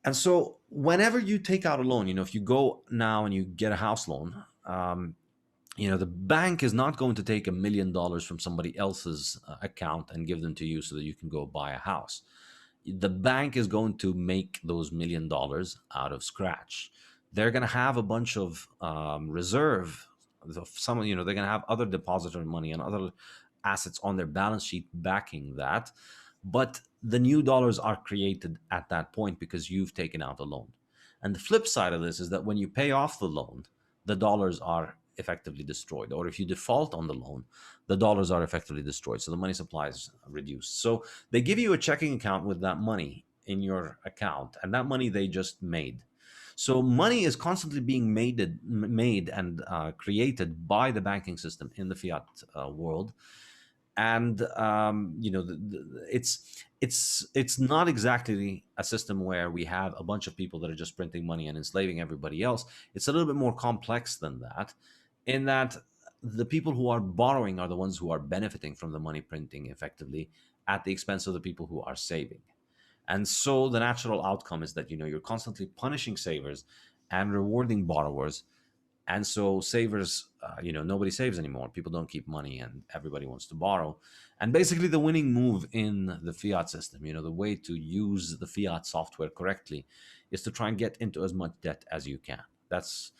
And so whenever you take out a loan, if you go now and you get a house loan, the bank is not going to take $1 million from somebody else's account and give them to you so that you can go buy a house. The bank is going to make those $1 million out of scratch. They're going to have a bunch of reserve. They're going to have other depository money and other assets on their balance sheet backing that. But the new dollars are created at that point because you've taken out a loan. And the flip side of this is that when you pay off the loan, the dollars are effectively destroyed. Or if you default on the loan, the dollars are effectively destroyed. So the money supply is reduced. So they give you a checking account with that money in your account, and that money they just made. So money is constantly being made and created by the banking system in the fiat world. And it's not exactly a system where we have a bunch of people that are just printing money and enslaving everybody else. It's a little bit more complex than that, in that the people who are borrowing are the ones who are benefiting from the money printing effectively at the expense of the people who are saving. And so the natural outcome is that you're constantly punishing savers and rewarding borrowers. And so savers, nobody saves anymore. People don't keep money and everybody wants to borrow. And basically the winning move in the fiat system, the way to use the fiat software correctly is to try and get into as much debt as you can. That's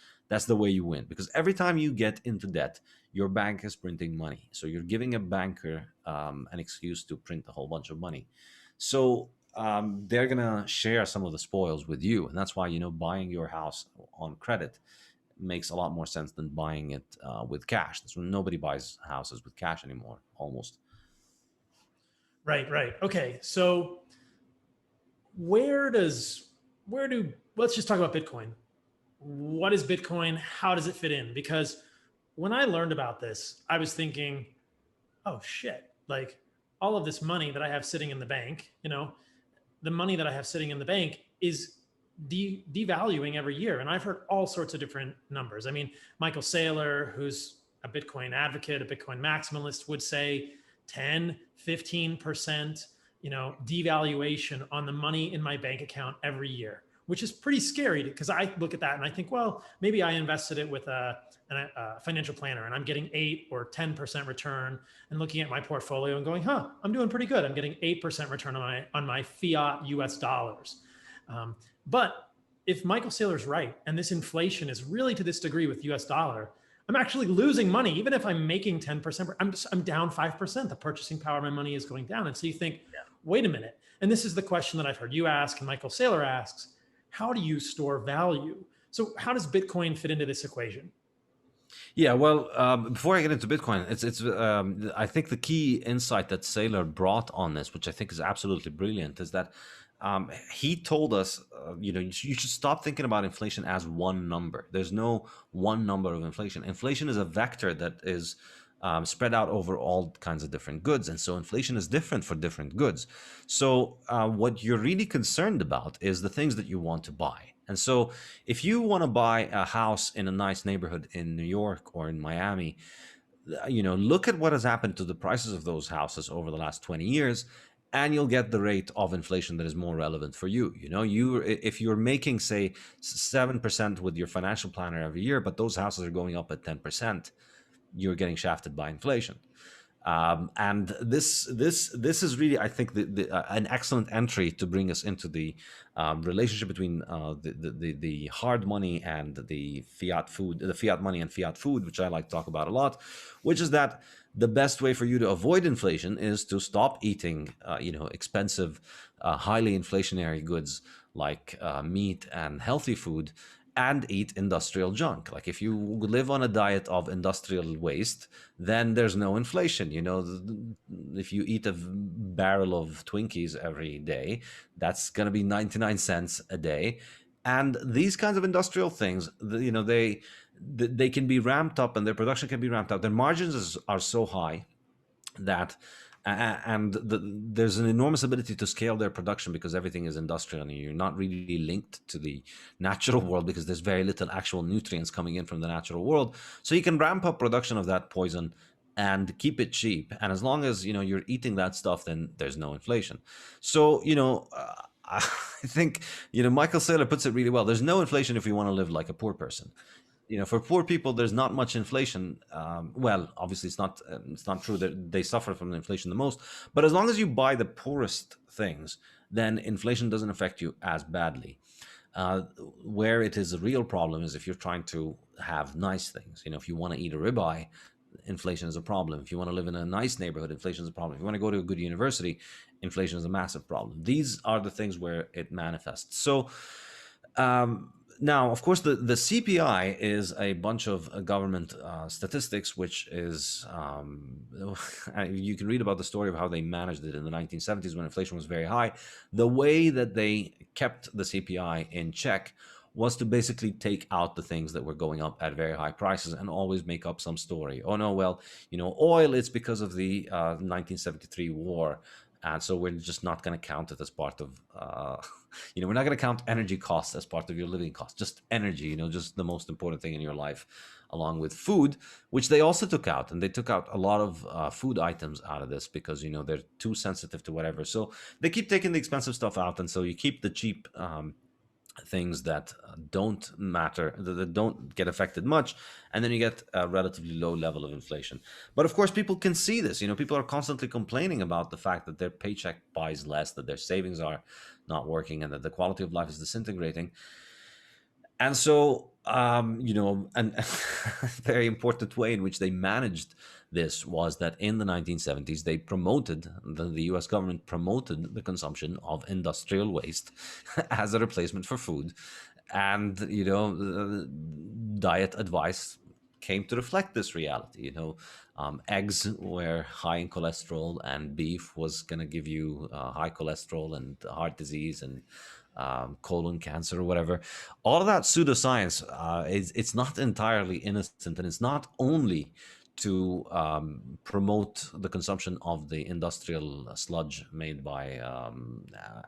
the way you win, because every time you get into debt, your bank is printing money. So you're giving a banker an excuse to print a whole bunch of money. So they're going to share some of the spoils with you. And that's why, buying your house on credit makes a lot more sense than buying it with cash. That's when nobody buys houses with cash anymore, almost. Right. Okay. So let's just talk about Bitcoin. What is Bitcoin? How does it fit in? Because when I learned about this, I was thinking, oh shit, like all of this money that I have sitting in the bank, the money that I have sitting in the bank is devaluing every year. And I've heard all sorts of different numbers. I mean, Michael Saylor, who's a Bitcoin advocate, a Bitcoin maximalist, would say 10, 15%, devaluation on the money in my bank account every year, which is pretty scary, because I look at that and I think, well, maybe I invested it with a financial planner and I'm getting 8 or 10% return, and looking at my portfolio and going, I'm doing pretty good. I'm getting 8% return on my fiat US dollars. But if Michael Saylor's right, and this inflation is really to this degree with US dollar, I'm actually losing money. Even if I'm making 10%, I'm down 5%. The purchasing power of my money is going down. And so you think, wait a minute. And this is the question that I've heard you ask and Michael Saylor asks: how do you store value? So how does Bitcoin fit into this equation? Yeah, well, before I get into Bitcoin, I think the key insight that Saylor brought on this, which I think is absolutely brilliant, is that he told us, you should stop thinking about inflation as one number. There's no one number of inflation. Inflation is a vector that is spread out over all kinds of different goods. And so inflation is different for different goods. So what you're really concerned about is the things that you want to buy. And so if you want to buy a house in a nice neighborhood in New York or in Miami, look at what has happened to the prices of those houses over the last 20 years, and you'll get the rate of inflation that is more relevant for you. If you're making, say, 7% with your financial planner every year, but those houses are going up at 10%, you're getting shafted by inflation. And this is really, I think, an excellent entry to bring us into the relationship between the hard money and the fiat money and fiat food, which I like to talk about a lot, which is that the best way for you to avoid inflation is to stop eating, expensive, highly inflationary goods like meat and healthy food, and eat industrial junk. Like if you live on a diet of industrial waste, then there's no inflation. If you eat a barrel of Twinkies every day, that's going to be 99 cents a day. And these kinds of industrial things, they can be ramped up, and their production can be ramped up. Their margins are so high that there's an enormous ability to scale their production because everything is industrial and you're not really linked to the natural world because there's very little actual nutrients coming in from the natural world. So you can ramp up production of that poison and keep it cheap. And as long as you're eating that stuff, then there's no inflation. So I think Michael Saylor puts it really well. There's no inflation if you want to live like a poor person. For poor people, there's not much inflation. Well, obviously, it's not true that they suffer from the inflation the most. But as long as you buy the poorest things, then inflation doesn't affect you as badly. Where it is a real problem is if you're trying to have nice things. If you want to eat a ribeye, inflation is a problem. If you want to live in a nice neighborhood, inflation is a problem. If you want to go to a good university, inflation is a massive problem. These are the things where it manifests. So. Now, of course, the CPI is a bunch of government statistics, which is, you can read about the story of how they managed it in the 1970s when inflation was very high. The way that they kept the CPI in check was to basically take out the things that were going up at very high prices and always make up some story. Oh, no, well, oil, it's because of the 1973 war. And so we're just not going to count it as part of, we're not going to count energy costs as part of your living costs, just energy, just the most important thing in your life, along with food, which they also took out. And they took out a lot of food items out of this because, they're too sensitive to whatever. So they keep taking the expensive stuff out. And so you keep the cheap things that don't matter, that don't get affected much, and then you get a relatively low level of inflation. But of course, people can see this. People are constantly complaining about the fact that their paycheck buys less, that their savings are not working, and that the quality of life is disintegrating. And so, and a very important way in which they managed this was that in the 1970s, they promoted, the US government promoted the consumption of industrial waste as a replacement for food. And, diet advice came to reflect this reality. Eggs were high in cholesterol, and beef was going to give you high cholesterol and heart disease and colon cancer or whatever. All of that pseudoscience it's not entirely innocent, and it's not only to promote the consumption of the industrial sludge made by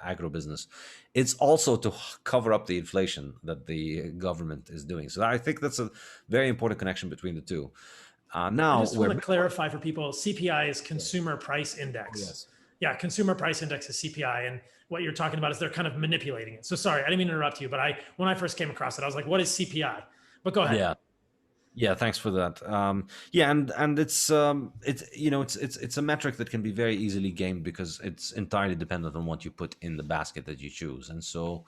agribusiness. It's also to cover up the inflation that the government is doing. So I think that's a very important connection between the two. Now, I just want to clarify for people, CPI is Consumer Price Index. Yes. Yeah, Consumer Price Index is CPI. And what you're talking about is they're kind of manipulating it. So sorry, I didn't mean to interrupt you, but when I first came across it, I was like, what is CPI? But go ahead. Yeah, thanks for that. And it's it's a metric that can be very easily gamed because it's entirely dependent on what you put in the basket that you choose. And so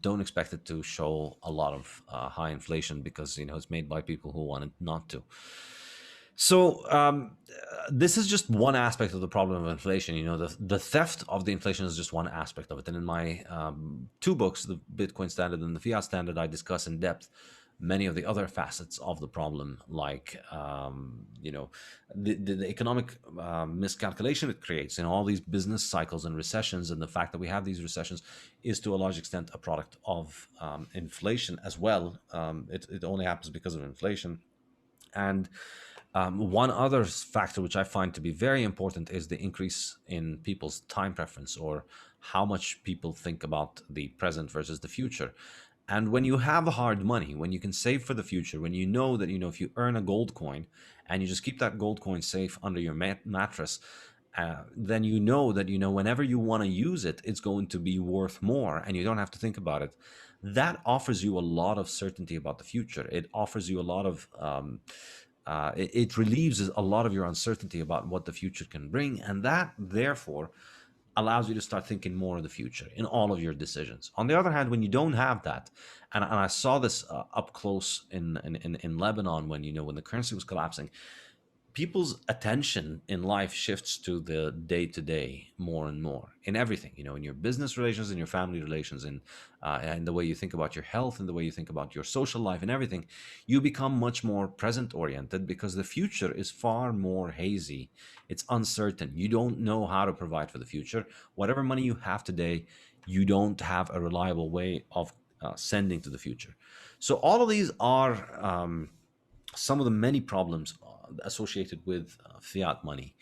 don't expect it to show a lot of high inflation because it's made by people who want it not to. So this is just one aspect of the problem of inflation. The theft of the inflation is just one aspect of it. And in my two books, the Bitcoin Standard and the Fiat Standard, I discuss in depth many of the other facets of the problem, like the economic miscalculation it creates in all these business cycles and recessions, and the fact that we have these recessions is to a large extent a product of inflation as well. It only happens because of inflation. And one other factor which I find to be very important is the increase in people's time preference, or how much people think about the present versus the future. And when you have hard money, when you can save for the future, when you know that, if you earn a gold coin and you just keep that gold coin safe under your mattress, then you know that, whenever you want to use it, it's going to be worth more and you don't have to think about it. That offers you a lot of certainty about the future. It offers you a lot of it relieves a lot of your uncertainty about what the future can bring, and that therefore allows you to start thinking more of the future in all of your decisions. On the other hand, when you don't have that, and I saw this up close in Lebanon, when the currency was collapsing, people's attention in life shifts to the day to day more and more in everything, in your business relations, in your family relations, in the way you think about your health, and the way you think about your social life and everything. You become much more present oriented because the future is far more hazy. It's uncertain. You don't know how to provide for the future. Whatever money you have today, you don't have a reliable way of sending to the future. So all of these are some of the many problems associated with fiat money,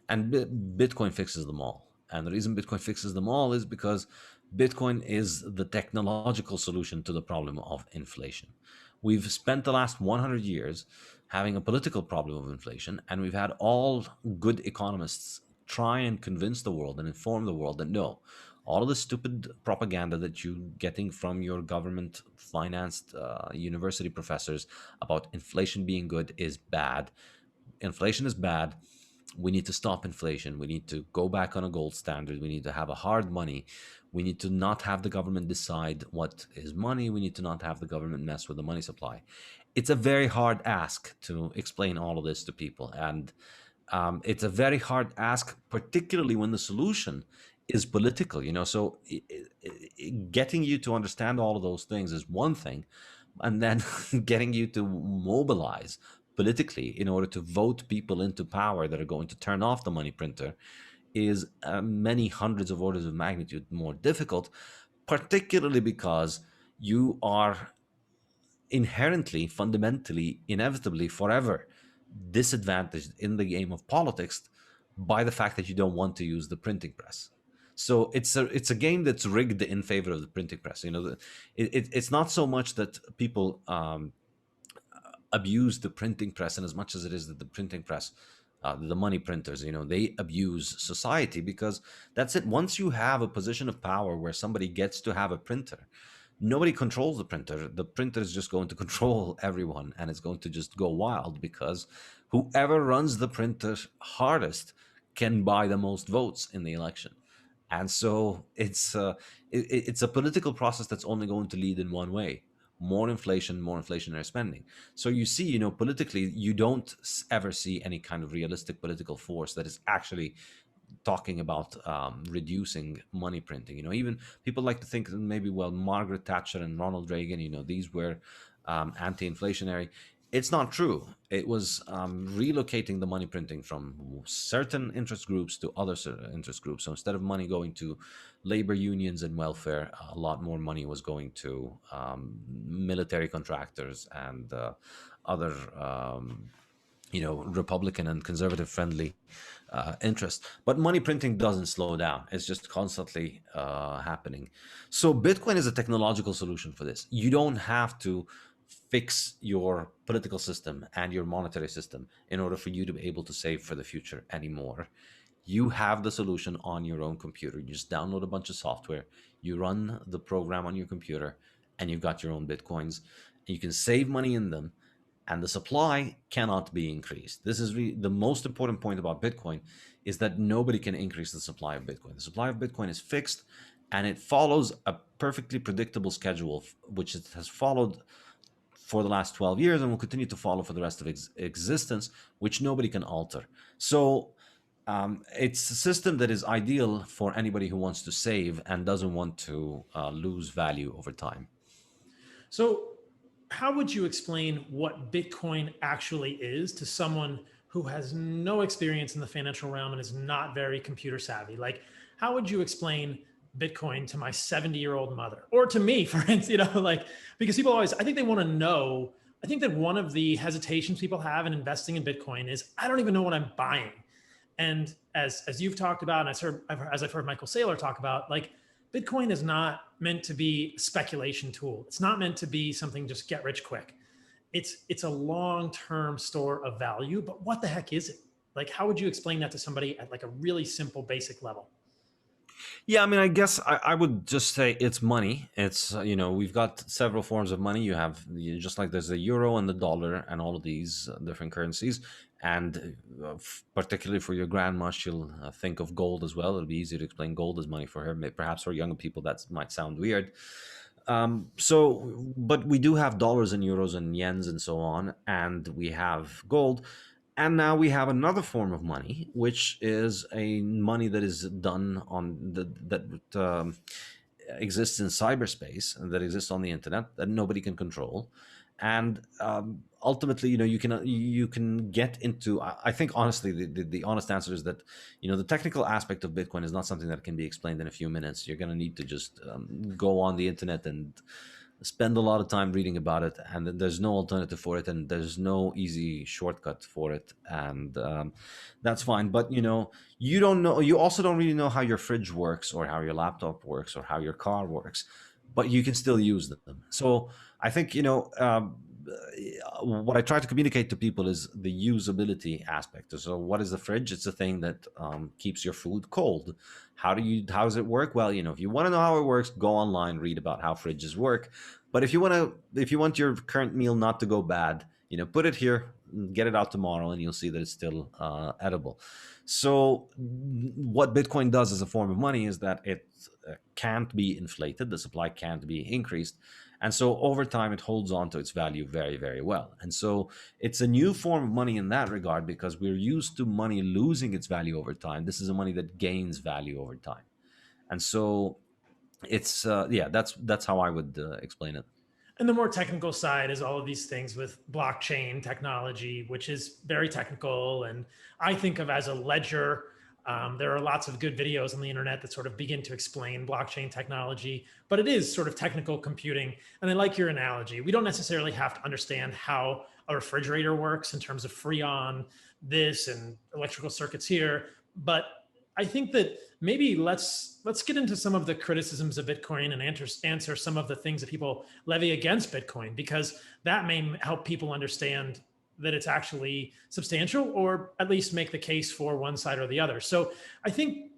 and Bitcoin fixes them all. And the reason Bitcoin fixes them all is because Bitcoin is the technological solution to the problem of inflation. We've spent the last 100 years having a political problem of inflation, and we've had all good economists try and convince the world and inform the world that no, all of the stupid propaganda that you're getting from your government financed university professors about inflation being good is bad. Inflation is bad. We need to stop inflation. We need to go back on a gold standard. We need to have a hard money. We need to not have the government decide what is money. We need to not have the government mess with the money supply. It's a very hard ask to explain all of this to people. And it's a very hard ask, particularly when the solution is political, So getting you to understand all of those things is one thing, and then getting you to mobilize politically in order to vote people into power that are going to turn off the money printer is many hundreds of orders of magnitude more difficult, particularly because you are inherently, fundamentally, inevitably, forever disadvantaged in the game of politics by the fact that you don't want to use the printing press. So it's a game that's rigged in favor of the printing press. It's not so much that people abuse the printing press, and as much as it is that the printing press, the money printers, they abuse society, because that's it. Once you have a position of power where somebody gets to have a printer, nobody controls the printer. The printer is just going to control everyone, and it's going to just go wild, because whoever runs the printer hardest can buy the most votes in the election. And so it's a political process that's only going to lead in one way: more inflation, more inflationary spending. So you see, politically, you don't ever see any kind of realistic political force that is actually talking about reducing money printing. Even people like to think that maybe, well, Margaret Thatcher and Ronald Reagan, these were anti-inflationary. It's not true. It was relocating the money printing from certain interest groups to other interest groups. So instead of money going to labor unions and welfare, a lot more money was going to military contractors and other Republican and conservative friendly interest. But money printing doesn't slow down. It's just constantly happening. So Bitcoin is a technological solution for this. You don't have to fix your political system and your monetary system in order for you to be able to save for the future anymore. You have the solution on your own computer. You just download a bunch of software, you run the program on your computer, and you've got your own Bitcoins. You can save money in them, and the supply cannot be increased. This is the most important point about Bitcoin, is that nobody can increase the supply of Bitcoin. The supply of Bitcoin is fixed, and it follows a perfectly predictable schedule, which it has followed for the last 12 years and will continue to follow for the rest of existence, which nobody can alter. So it's a system that is ideal for anybody who wants to save and doesn't want to lose value over time. So how would you explain what Bitcoin actually is to someone who has no experience in the financial realm and is not very computer savvy? Like, how would you explain Bitcoin to my 70-year-old mother or to me, for instance, like, because people always, I think they want to know. I think that one of the hesitations people have in investing in Bitcoin is, I don't even know what I'm buying. And as you've talked about, and as I've heard Michael Saylor talk about, like, Bitcoin is not meant to be a speculation tool. It's not meant to be something just get rich quick. It's a long-term store of value. But what the heck is it? Like, how would you explain that to somebody at like a really simple, basic level? Yeah, I mean, I guess I would just say it's money. It's we've got several forms of money. You have just like there's the euro and the dollar and all of these different currencies, and particularly for your grandma, she'll think of gold as well. It'll be easy to explain gold as money for her. Perhaps for younger people that might sound weird. But we do have dollars and euros and yens and so on, and we have gold. And now we have another form of money, which is a money that is done on that exists in cyberspace and that exists on the internet that nobody can control. And ultimately, you can get into. I think honestly, the honest answer is that the technical aspect of Bitcoin is not something that can be explained in a few minutes. You're going to need to just go on the internet and spend a lot of time reading about it, and there's no alternative for it, and there's no easy shortcut for it, and that's fine. But you don't know. You also don't really know how your fridge works, or how your laptop works, or how your car works, but you can still use them. So I think what I try to communicate to people is the usability aspect. So, what is the fridge? It's a thing that keeps your food cold. How does it work? Well, if you want to know how it works, go online, read about how fridges work. But if you want your current meal not to go bad, put it here, get it out tomorrow, and you'll see that it's still edible. So, what Bitcoin does as a form of money is that it can't be inflated. The supply can't be increased. And so over time, it holds on to its value very, very well. And so it's a new form of money in that regard because we're used to money losing its value over time. This is a money that gains value over time. And so it's yeah, that's how I would explain it. And the more technical side is all of these things with blockchain technology, which is very technical. And I think of as a ledger. There are lots of good videos on the internet that sort of begin to explain blockchain technology, but it is sort of technical computing. And I like your analogy. We don't necessarily have to understand how a refrigerator works in terms of freon, this, and electrical circuits here. But I think that maybe let's get into some of the criticisms of Bitcoin and answer some of the things that people levy against Bitcoin, because that may help people understand that it's actually substantial, or at least make the case for one side or the other. So I think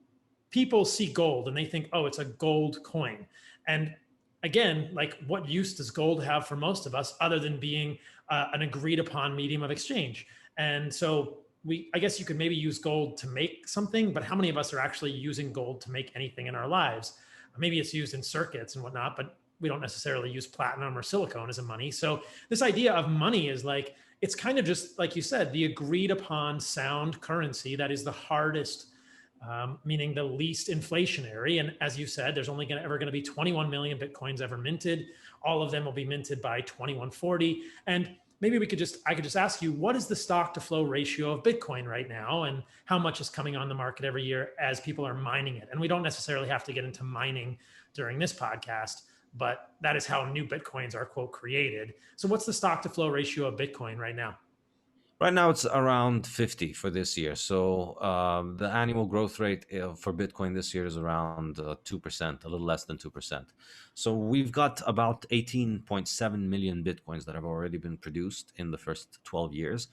people see gold and they think, oh, it's a gold coin. And again, like, what use does gold have for most of us other than being an agreed upon medium of exchange? And so I guess you could maybe use gold to make something, but how many of us are actually using gold to make anything in our lives? Maybe it's used in circuits and whatnot, but we don't necessarily use platinum or silicone as a money. So this idea of money is like, it's kind of just like you said, the agreed upon sound currency that is the hardest, meaning the least inflationary. And as you said, there's only ever going to be 21 million Bitcoins ever minted. All of them will be minted by 2140. And maybe I could just ask you, what is the stock to flow ratio of Bitcoin right now? And how much is coming on the market every year as people are mining it? And we don't necessarily have to get into mining during this podcast, but that is how new Bitcoins are, quote, created. So what's the stock to flow ratio of Bitcoin right now? Right now, it's around 50 for this year. So the annual growth rate for Bitcoin this year is around 2%, a little less than 2%. So we've got about 18.7 million Bitcoins that have already been produced in the first 12 years.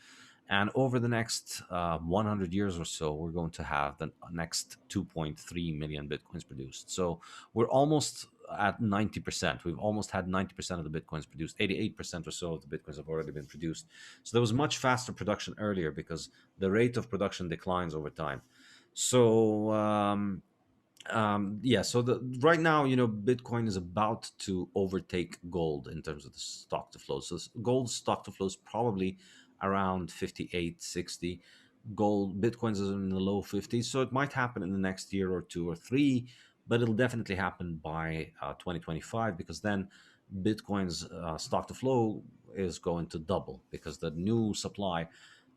And over the next 100 years or so, we're going to have the next 2.3 million Bitcoins produced. So we're almost at 90%. We've almost had 90% of the Bitcoins produced. 88% or so of the Bitcoins have already been produced. So there was much faster production earlier because the rate of production declines over time. So yeah, so right now, Bitcoin is about to overtake gold in terms of the stock to flow. So gold's stock to flow is probably around 58, 60. Bitcoin's is in the low 50s. So it might happen in the next year or two or three, but it'll definitely happen by 2025, because then Bitcoin's stock to flow is going to double because the new supply,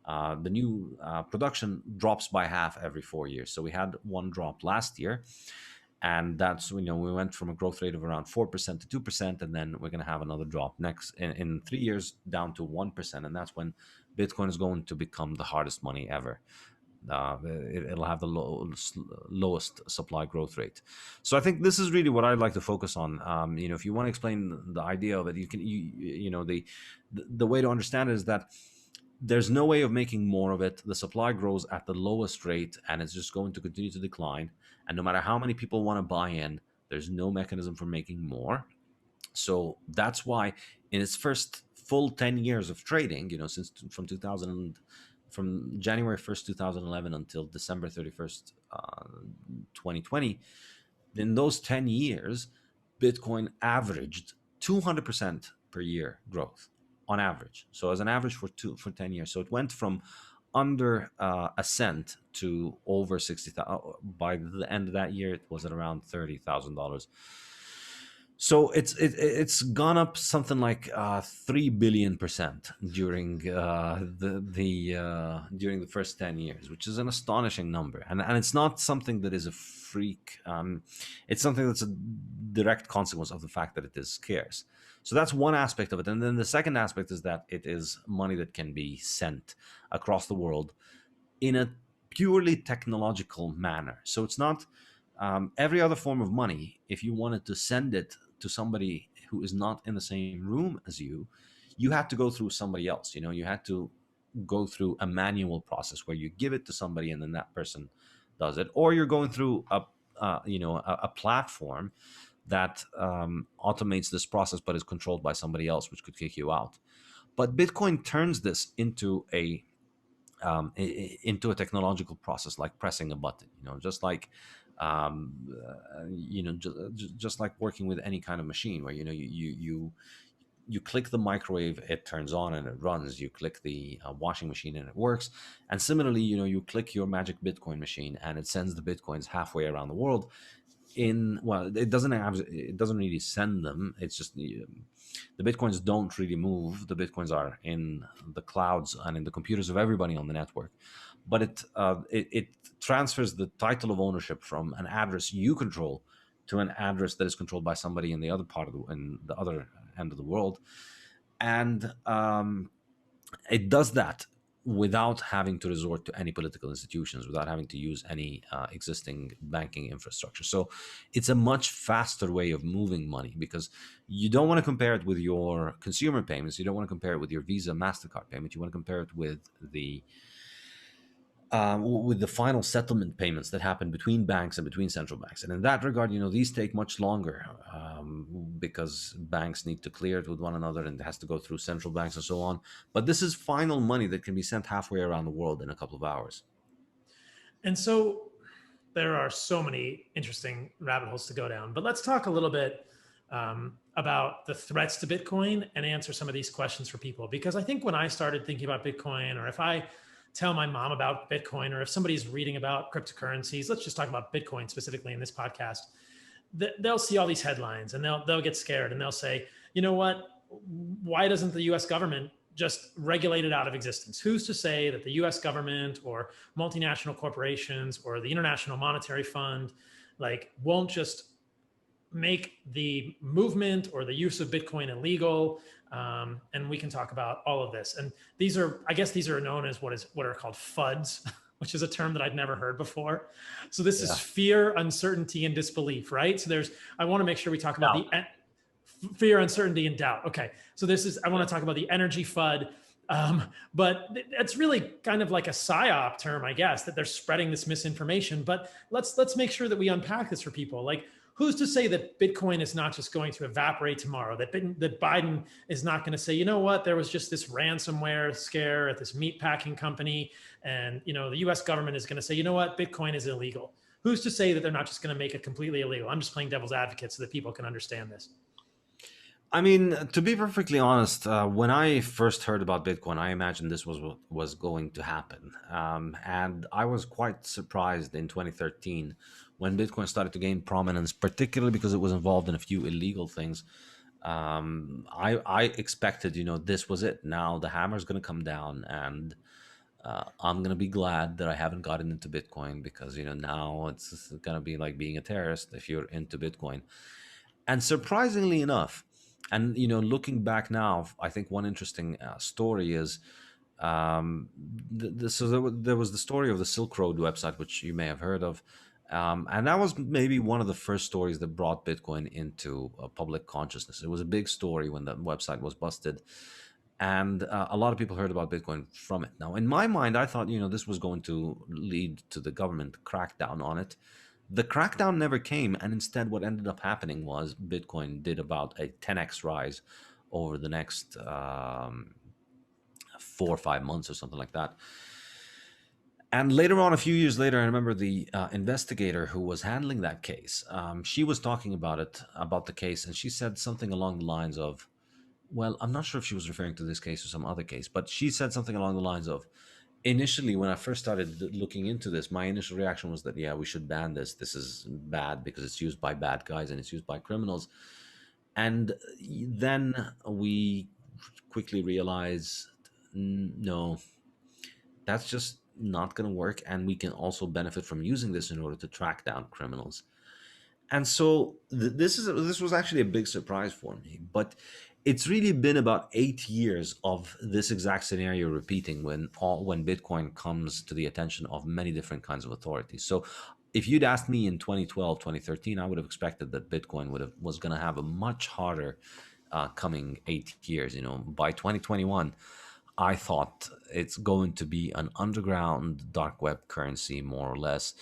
the new production drops by half every 4 years. So we had one drop last year, and that's, we went from a growth rate of around 4% to 2%, and then we're going to have another drop next in 3 years down to 1%, and that's when Bitcoin is going to become the hardest money ever. It'll have the lowest supply growth rate. So I think this is really what I'd like to focus on. If you want to explain the idea of it, the way to understand it is that there's no way of making more of it. The supply grows at the lowest rate, and it's just going to continue to decline. And no matter how many people want to buy in, there's no mechanism for making more. So that's why in its first full 10 years of trading, since from January 1st, 2011 until December 31st, 2020, in those 10 years, Bitcoin averaged 200% per year growth on average. So as an average for 10 years. So it went from under a cent to over 60,000. By the end of that year, it was at around $30,000. So it's gone up something like 3 billion% during during the first 10 years, which is an astonishing number, and it's not something that is a freak. It's something that's a direct consequence of the fact that it is scarce. So that's one aspect of it, and then the second aspect is that it is money that can be sent across the world in a purely technological manner. So it's not every other form of money. If you wanted to send it to somebody who is not in the same room as you, you had to go through somebody else. You had to go through a manual process where you give it to somebody and then that person does it, or you're going through a platform that automates this process but is controlled by somebody else, which could kick you out. But Bitcoin turns this into a technological process, like pressing a button. Just like just like working with any kind of machine, where you click the microwave, it turns on and it runs. You click the washing machine and it works. And similarly, you click your magic Bitcoin machine and it sends the Bitcoins halfway around the world. It doesn't really send them. It's just the Bitcoins don't really move. The Bitcoins are in the clouds and in the computers of everybody on the network. But it transfers the title of ownership from an address you control to an address that is controlled by somebody in the other end of the world, and it does that without having to resort to any political institutions, without having to use any existing banking infrastructure. So it's a much faster way of moving money, because you don't want to compare it with your consumer payments. You don't want to compare it with your Visa, MasterCard payment. You want to compare it with the final settlement payments that happen between banks and between central banks. And in that regard, these take much longer because banks need to clear it with one another, and it has to go through central banks and so on. But this is final money that can be sent halfway around the world in a couple of hours. And so there are so many interesting rabbit holes to go down, but let's talk a little bit about the threats to Bitcoin and answer some of these questions for people. Because I think when I started thinking about Bitcoin, or if I tell my mom about Bitcoin, or if somebody's reading about cryptocurrencies, let's just talk about Bitcoin specifically in this podcast, they'll see all these headlines and they'll get scared and they'll say, you know what, why doesn't the US government just regulate it out of existence? Who's to say that the US government or multinational corporations or the International Monetary Fund won't just make the movement or the use of Bitcoin illegal? And we can talk about all of this. And these are known as what are called FUDs, which is a term that I'd never heard before. So this is fear, uncertainty, and disbelief, right? So I want to make sure we talk about the fear, uncertainty, and doubt. Okay. So I want to talk about the energy FUD. But it's really kind of like a psyop term, I guess, that they're spreading this misinformation. But let's make sure that we unpack this for people. Who's to say that Bitcoin is not just going to evaporate tomorrow? That Biden is not going to say, you know what, there was just this ransomware scare at this meatpacking company, and the U.S. government is going to say, you know what, Bitcoin is illegal. Who's to say that they're not just going to make it completely illegal? I'm just playing devil's advocate so that people can understand this. I mean, to be perfectly honest, when I first heard about Bitcoin, I imagined this was going to happen, and I was quite surprised in 2013 when Bitcoin started to gain prominence, particularly because it was involved in a few illegal things. I expected, this was it. Now the hammer's going to come down, and I'm going to be glad that I haven't gotten into Bitcoin, because now it's going to be like being a terrorist if you're into Bitcoin. And surprisingly enough, and looking back now, I think one interesting story is, so there was the story of the Silk Road website, which you may have heard of. And that was maybe one of the first stories that brought Bitcoin into public consciousness. It was a big story when that website was busted, and a lot of people heard about Bitcoin from it. Now, in my mind, I thought this was going to lead to the government crackdown on it. The crackdown never came, and instead, what ended up happening was Bitcoin did about a 10x rise over the next 4 or 5 months or something like that. And later on, a few years later, I remember the investigator who was handling that case. She was talking about the case, and she said something along the lines of, well, I'm not sure if she was referring to this case or some other case, but she said something along the lines of, initially, when I first started looking into this, my initial reaction was that, yeah, we should ban this. This is bad because it's used by bad guys and it's used by criminals. And then we quickly realized, no, that's just not going to work. And we can also benefit from using this in order to track down criminals. And so this was actually a big surprise for me. But it's really been about 8 years of this exact scenario repeating when Bitcoin comes to the attention of many different kinds of authorities. So if you'd asked me in 2012, 2013, I would have expected that Bitcoin was going to have a much harder coming 8 years. By 2021, I thought it's going to be an underground dark web currency, more or less.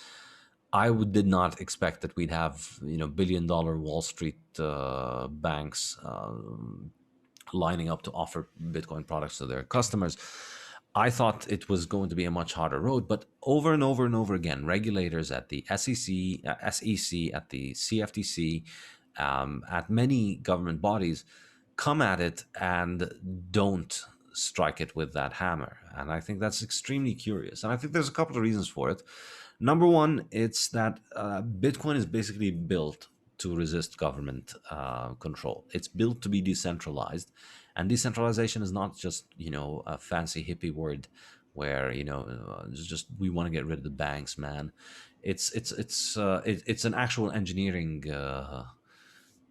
Did not expect that we'd have billion-dollar Wall Street banks lining up to offer Bitcoin products to their customers. I thought it was going to be a much harder road, but over and over and over again, regulators at the SEC, at the CFTC, at many government bodies come at it and don't strike it with that hammer. And I think that's extremely curious. And I think there's a couple of reasons for it. Number one, it's that Bitcoin is basically built to resist government control. It's built to be decentralized, and decentralization is not just a fancy hippie word where it's just we want to get rid of the banks, man. It's an actual engineering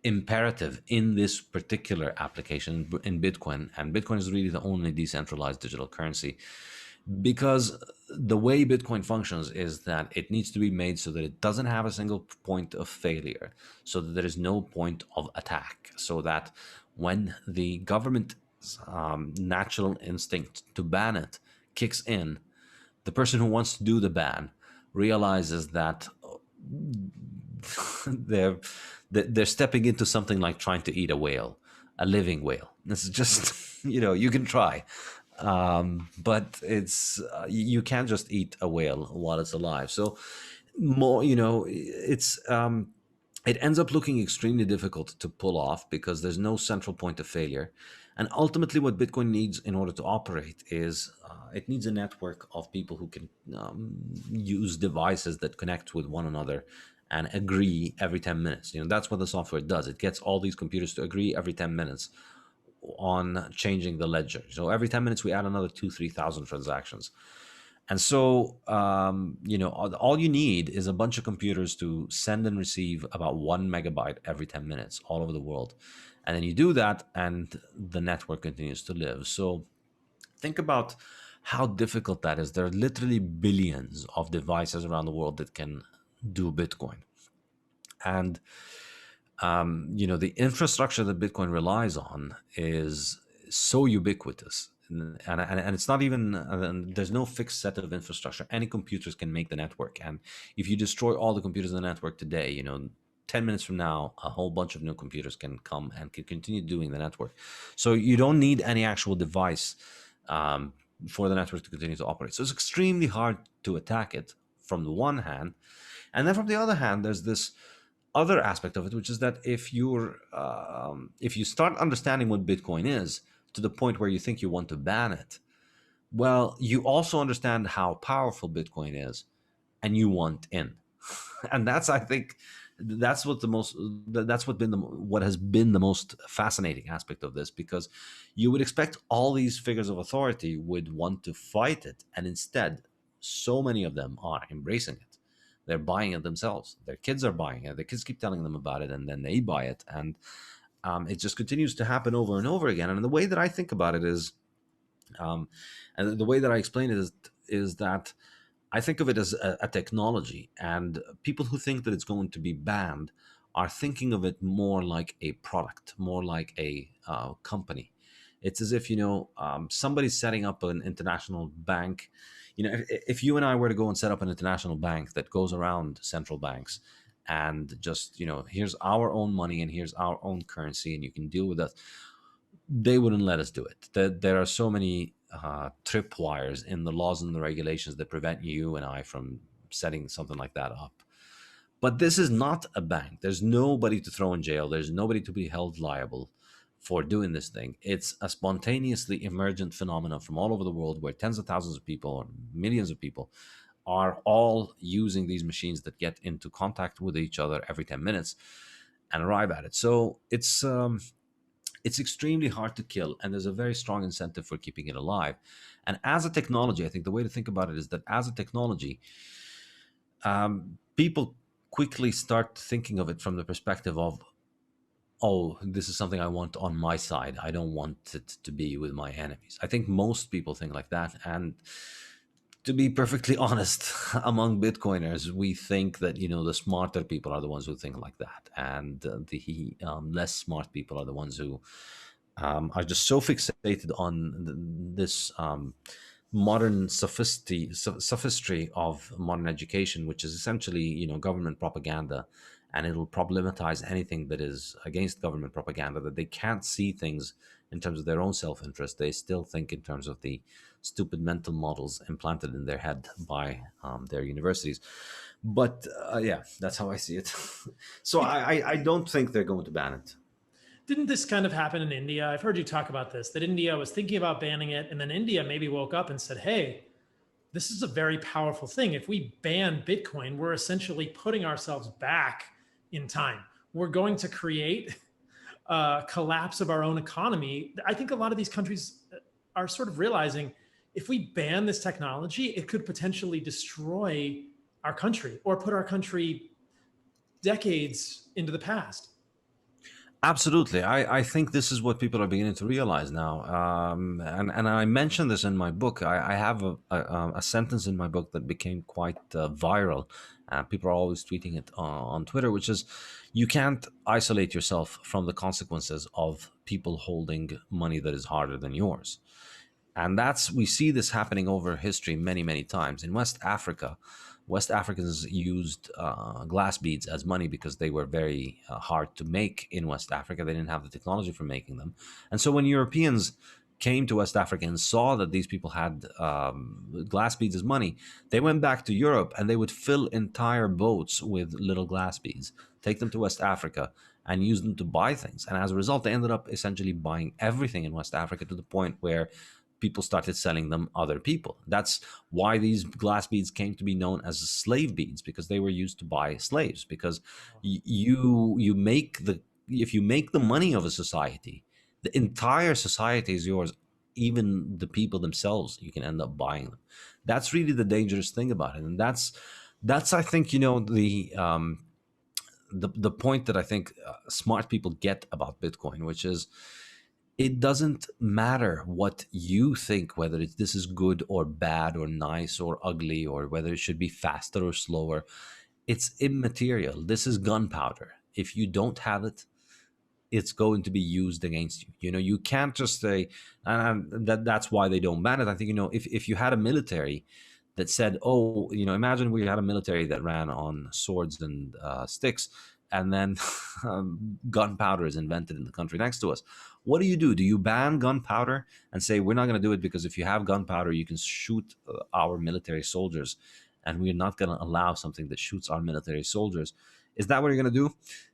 imperative in this particular application in Bitcoin, and Bitcoin is really the only decentralized digital currency, because the way Bitcoin functions is that it needs to be made so that it doesn't have a single point of failure, so that there is no point of attack, so that when the government's natural instinct to ban it kicks in, the person who wants to do the ban realizes that they're stepping into something like trying to eat a whale, a living whale. This is just you can try, but it's you can't just eat a whale while it's alive. So more it ends up looking extremely difficult to pull off because there's no central point of failure. And ultimately, what Bitcoin needs in order to operate is it needs a network of people who can use devices that connect with one another and agree every 10 minutes. That's what the software does. It gets all these computers to agree every 10 minutes on changing the ledger. So every 10 minutes, we add another 3,000 transactions. And so, all you need is a bunch of computers to send and receive about 1 megabyte every 10 minutes all over the world. And then you do that, and the network continues to live. So think about how difficult that is. There are literally billions of devices around the world that can do Bitcoin. And, the infrastructure that Bitcoin relies on is so ubiquitous. And it's not even, there's no fixed set of infrastructure. Any computers can make the network. And if you destroy all the computers in the network today, 10 minutes from now, a whole bunch of new computers can come and can continue doing the network. So you don't need any actual device for the network to continue to operate. So it's extremely hard to attack it from the one hand. And then from the other hand, there's this other aspect of it, which is that if you start understanding what Bitcoin is to the point where you think you want to ban it, well, you also understand how powerful Bitcoin is, and you want in. And that's, I think, That's what the most that's what has been the most fascinating aspect of this, because you would expect all these figures of authority would want to fight it, and instead so many of them are embracing it. They're buying it themselves. Their kids are buying it. Their kids keep telling them about it, and then they buy it, and it just continues to happen over and over again. And the way that I think about it is, and the way that I explain it is that I think of it as a technology, and people who think that it's going to be banned are thinking of it more like a product, more like a company. It's as if, somebody's setting up an international bank. If you and I were to go and set up an international bank that goes around central banks and just, here's our own money and here's our own currency and you can deal with us, they wouldn't let us do it. There are so many tripwires in the laws and the regulations that prevent you and I from setting something like that up. But this is not a bank. There's nobody to throw in jail. There's nobody to be held liable for doing this thing. It's a spontaneously emergent phenomenon from all over the world, where tens of thousands of people or millions of people are all using these machines that get into contact with each other every 10 minutes and arrive at it. So it's extremely hard to kill, and there's a very strong incentive for keeping it alive. And as a technology, I think the way to think about it is that as a technology, people quickly start thinking of it from the perspective of, oh, this is something I want on my side. I don't want it to be with my enemies. I think most people think like that. And to be perfectly honest, among Bitcoiners, we think that, the smarter people are the ones who think like that, and the less smart people are the ones who are just so fixated on this modern sophistry of modern education, which is essentially, government propaganda, and it'll problematize anything that is against government propaganda, that they can't see things in terms of their own self-interest. They still think in terms of the stupid mental models implanted in their head by their universities. But yeah, that's how I see it. So I don't think they're going to ban it. Didn't this kind of happen in India? I've heard you talk about this, that India was thinking about banning it, and then India maybe woke up and said, hey, this is a very powerful thing. If we ban Bitcoin, we're essentially putting ourselves back in time. We're going to create a collapse of our own economy. I think a lot of these countries are sort of realizing, if we ban this technology, it could potentially destroy our country or put our country decades into the past. Absolutely. I think this is what people are beginning to realize now. And I mentioned this in my book. I have a sentence in my book that became quite viral. People are always tweeting it on Twitter, which is, you can't isolate yourself from the consequences of people holding money that is harder than yours. And we see this happening over history many, many times. In West Africa, West Africans used glass beads as money because they were very hard to make in West Africa. They didn't have the technology for making them. And so when Europeans came to West Africa and saw that these people had glass beads as money, they went back to Europe and they would fill entire boats with little glass beads, take them to West Africa, and use them to buy things. And as a result, they ended up essentially buying everything in West Africa, to the point where people started selling them other people. That's why these glass beads came to be known as slave beads, because they were used to buy slaves. Because you make the if you make the money of a society, the entire society is yours. Even the people themselves, you can end up buying them. That's really the dangerous thing about it, and that's I think, the point that I think smart people get about Bitcoin, which is, it doesn't matter what you think, whether this is good or bad or nice or ugly, or whether it should be faster or slower. It's immaterial. This is gunpowder. If you don't have it, it's going to be used against you. You can't just say, and that's why they don't ban it. I think, if you had a military that said, oh, imagine we had a military that ran on swords and sticks, and then gunpowder is invented in the country next to us. What do? Do you ban gunpowder and say, we're not going to do it because if you have gunpowder, you can shoot our military soldiers, and we're not going to allow something that shoots our military soldiers? Is that what you're going to do?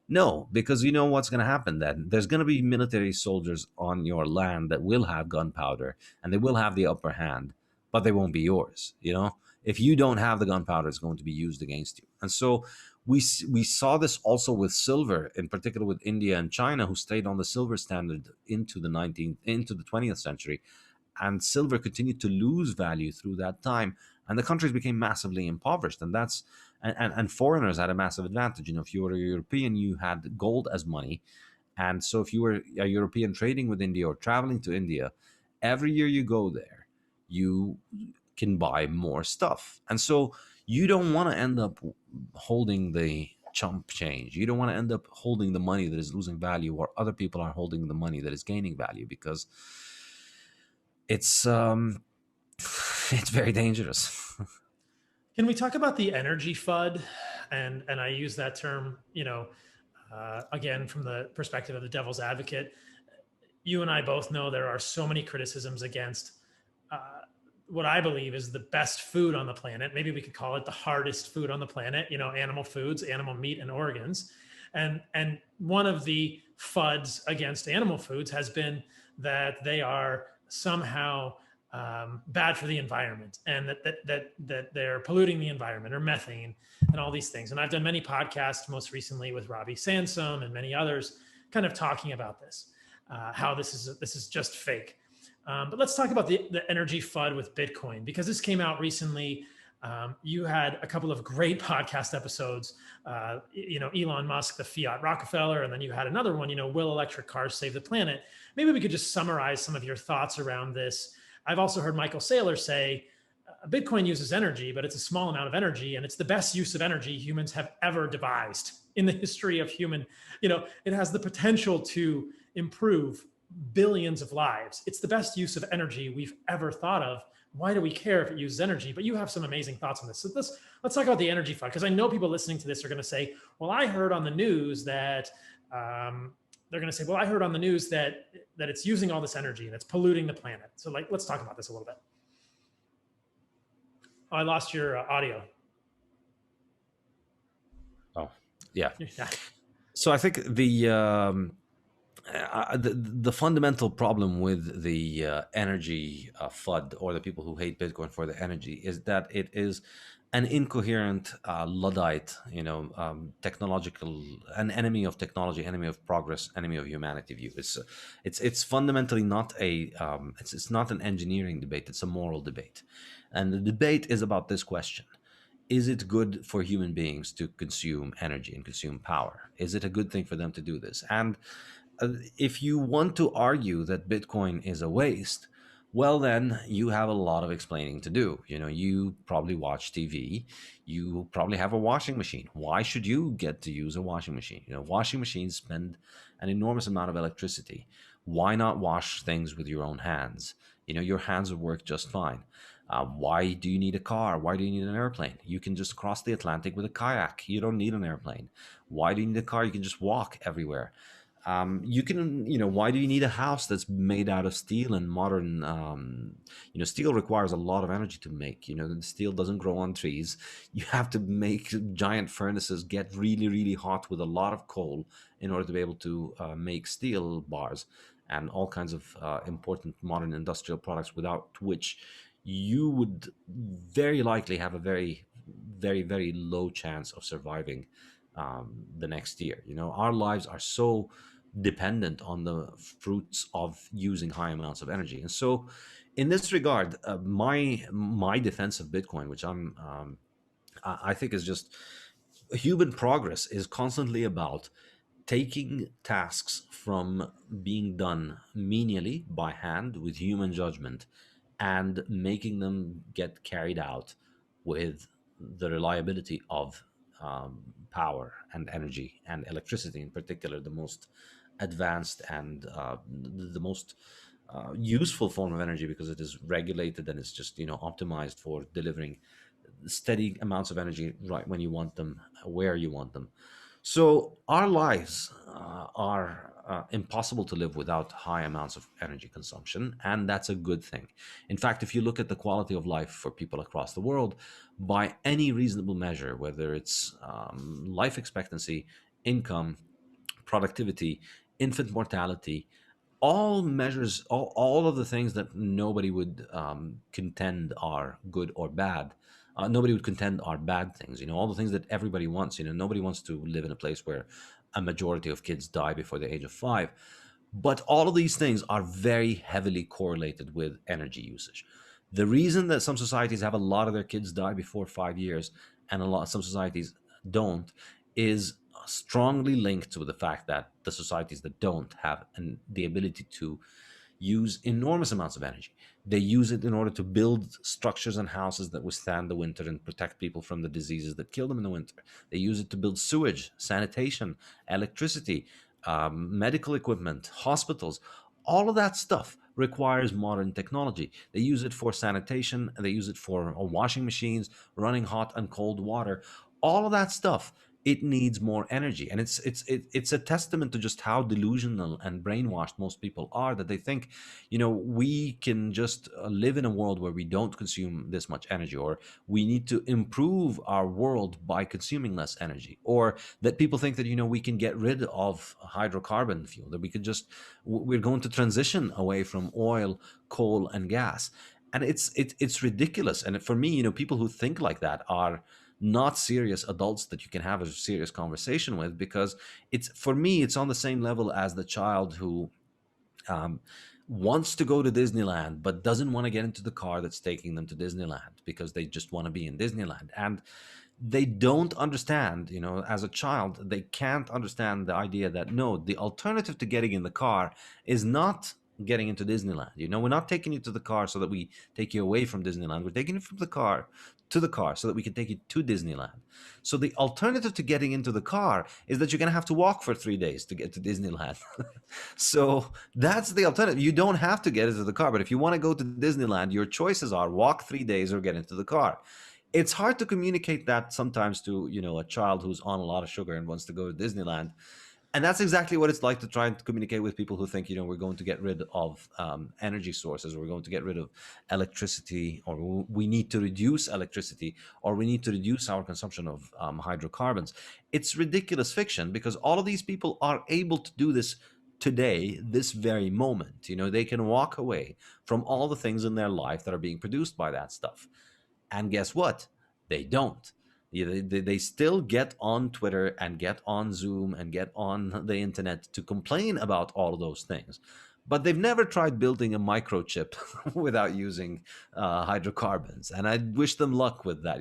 No, because you know what's going to happen then. There's going to be military soldiers on your land that will have gunpowder, and they will have the upper hand, but they won't be yours. If you don't have the gunpowder, it's going to be used against you. And so We saw this also with silver, in particular with India and China, who stayed on the silver standard into the 20th century, and silver continued to lose value through that time, and the countries became massively impoverished. And and foreigners had a massive advantage. If you were a European, you had gold as money, and so if you were a European trading with India or traveling to India, every year you go there, you can buy more stuff. And so you don't want to end up holding the chump change. You don't want to end up holding the money that is losing value, or other people are holding the money that is gaining value, because it's it's very dangerous. Can we talk about the energy FUD? And I use that term, again, from the perspective of the devil's advocate. You and I both know there are so many criticisms against uh, what I believe is the best food on the planet. Maybe we could call it the hardest food on the planet, animal foods, animal meat and organs. And one of the FUDs against animal foods has been that they are somehow bad for the environment, and that they're polluting the environment, or methane and all these things. And I've done many podcasts, most recently with Robbie Sansom and many others, kind of talking about this, how this is just fake. But let's talk about the energy FUD with Bitcoin, because this came out recently. You had a couple of great podcast episodes, Elon Musk, the fiat Rockefeller, and then you had another one, will electric cars save the planet? Maybe we could just summarize some of your thoughts around this. I've also heard Michael Saylor say Bitcoin uses energy, but it's a small amount of energy, and it's the best use of energy humans have ever devised in the history of human. It has the potential to improve billions of lives. It's the best use of energy we've ever thought of. Why do we care if it uses energy? But you have some amazing thoughts on this. So let's talk about the energy fund, because I know people listening to this are going to say, well, I heard on the news that they're going to say, well, I heard on the news that it's using all this energy and it's polluting the planet. So let's talk about this a little bit. Oh, I lost your audio. Oh, yeah. Yeah. So I think the fundamental problem with the energy FUD, or the people who hate Bitcoin for the energy, is that it is an incoherent Luddite, technological, an enemy of technology, enemy of progress, enemy of humanity view. It's fundamentally not it's not an engineering debate. It's a moral debate, and the debate is about this question: is it good for human beings to consume energy and consume power? Is it a good thing for them to do this? And if you want to argue that Bitcoin is a waste, well, then you have a lot of explaining to do. You probably watch TV. You probably have a washing machine. Why should you get to use a washing machine? Washing machines spend an enormous amount of electricity. Why not wash things with your own hands? Your hands would work just fine. Why do you need a car? Why do you need an airplane? You can just cross the Atlantic with a kayak. You don't need an airplane. Why do you need a car? You can just walk everywhere. Why do you need a house that's made out of steel and modern? Steel requires a lot of energy to make. The steel doesn't grow on trees. You have to make giant furnaces get really, really hot with a lot of coal in order to be able to make steel bars and all kinds of important modern industrial products, without which you would very likely have a very, very, very low chance of surviving the next year. Our lives are so dependent on the fruits of using high amounts of energy. And so in this regard, my defense of Bitcoin, which I think is just, human progress is constantly about taking tasks from being done menially by hand with human judgment, and making them get carried out with the reliability of power and energy and electricity, in particular, the most advanced and the most useful form of energy, because it is regulated and it's just optimized for delivering steady amounts of energy right when you want them, where you want them. So our lives are impossible to live without high amounts of energy consumption, and that's a good thing. In fact, if you look at the quality of life for people across the world, by any reasonable measure, whether it's life expectancy, income, productivity, infant mortality, all measures, all of the things that nobody would contend are good or bad, nobody would contend are bad things. All the things that everybody wants. Nobody wants to live in a place where a majority of kids die before the age of 5. But all of these things are very heavily correlated with energy usage. The reason that some societies have a lot of their kids die before 5 years and some societies don't is strongly linked to the fact that the societies that don't have the ability to use enormous amounts of energy. They use it in order to build structures and houses that withstand the winter and protect people from the diseases that kill them in the winter. They use it to build sewage, sanitation, electricity, medical equipment, hospitals. All of that stuff requires modern technology. They use it for sanitation, they use it for washing machines, running hot and cold water. All of that stuff, it needs more energy, and it's a testament to just how delusional and brainwashed most people are, that they think we can just live in a world where we don't consume this much energy, or we need to improve our world by consuming less energy, or that people think that we can get rid of hydrocarbon fuel, that we could just we're going to transition away from oil, coal, and gas. And it's ridiculous. And for me, people who think like that are not serious adults that you can have a serious conversation with, because it's, for me, it's on the same level as the child who um, wants to go to Disneyland but doesn't want to get into the car that's taking them to Disneyland because they just want to be in Disneyland. And they don't understand, as a child, they can't understand the idea that no, the alternative to getting in the car is not getting into Disneyland. We're not taking you to the car so that we take you away from Disneyland. We're taking you from the car to the car so that we can take you to Disneyland. So the alternative to getting into the car is that you're going to have to walk for 3 days to get to Disneyland. So that's the alternative. You don't have to get into the car, but if you want to go to Disneyland, your choices are walk 3 days or get into the car. It's hard to communicate that sometimes to a child who's on a lot of sugar and wants to go to Disneyland. And that's exactly what it's like to try and communicate with people who think we're going to get rid of energy sources, or we're going to get rid of electricity, or we need to reduce electricity, or we need to reduce our consumption of hydrocarbons. It's ridiculous fiction, because all of these people are able to do this today, this very moment. They can walk away from all the things in their life that are being produced by that stuff. And guess what? They don't. They still get on Twitter and get on Zoom and get on the internet to complain about all of those things. But they've never tried building a microchip without using hydrocarbons. And I wish them luck with that.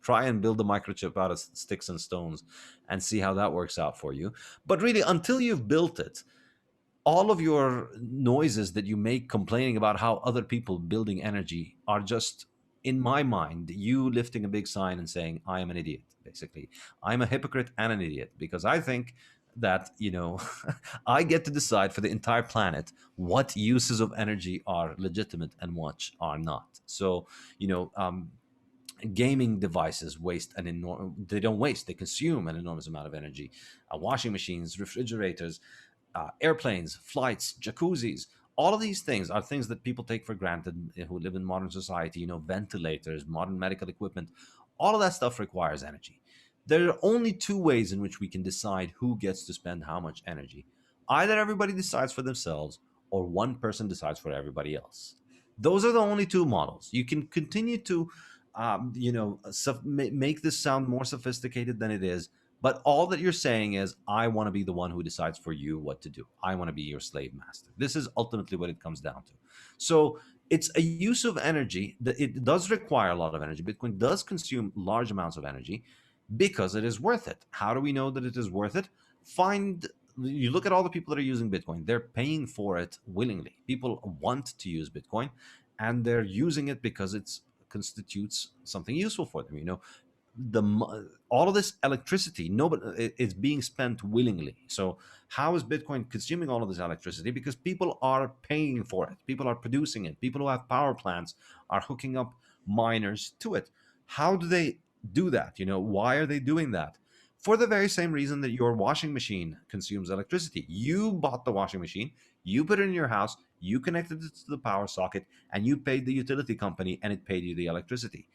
Try and build a microchip out of sticks and stones and see how that works out for you. But really, until you've built it, all of your noises that you make complaining about how other people building energy are just, in my mind, you lifting a big sign and saying, I am an idiot. Basically, I'm a hypocrite and an idiot, because I think that I get to decide for the entire planet what uses of energy are legitimate and what are not. So gaming devices waste an enormous, they don't waste, they consume an enormous amount of energy. Washing machines, refrigerators, airplanes, flights, jacuzzis, all of these things are things that people take for granted who live in modern society. Ventilators, modern medical equipment, all of that stuff requires energy. There are only two ways in which we can decide who gets to spend how much energy. Either everybody decides for themselves, or one person decides for everybody else. Those are the only two models. You can continue to make this sound more sophisticated than it is, but all that you're saying is, I want to be the one who decides for you what to do. I want to be your slave master. This is ultimately what it comes down to. So it's a use of energy that it does require a lot of energy. Bitcoin does consume large amounts of energy because it is worth it. How do we know that it is worth it? You look at all the people that are using Bitcoin, they're paying for it willingly. People want to use Bitcoin, and they're using it because it constitutes something useful for them. All of this electricity, nobody, it's being spent willingly. So how is Bitcoin consuming all of this electricity? Because people are paying for it, people are producing it, people who have power plants are hooking up miners to it. How do they do that? Why are they doing that? For the very same reason that your washing machine consumes electricity. You bought the washing machine, you put it in your house, you connected it to the power socket, and you paid the utility company and it paid you the electricity.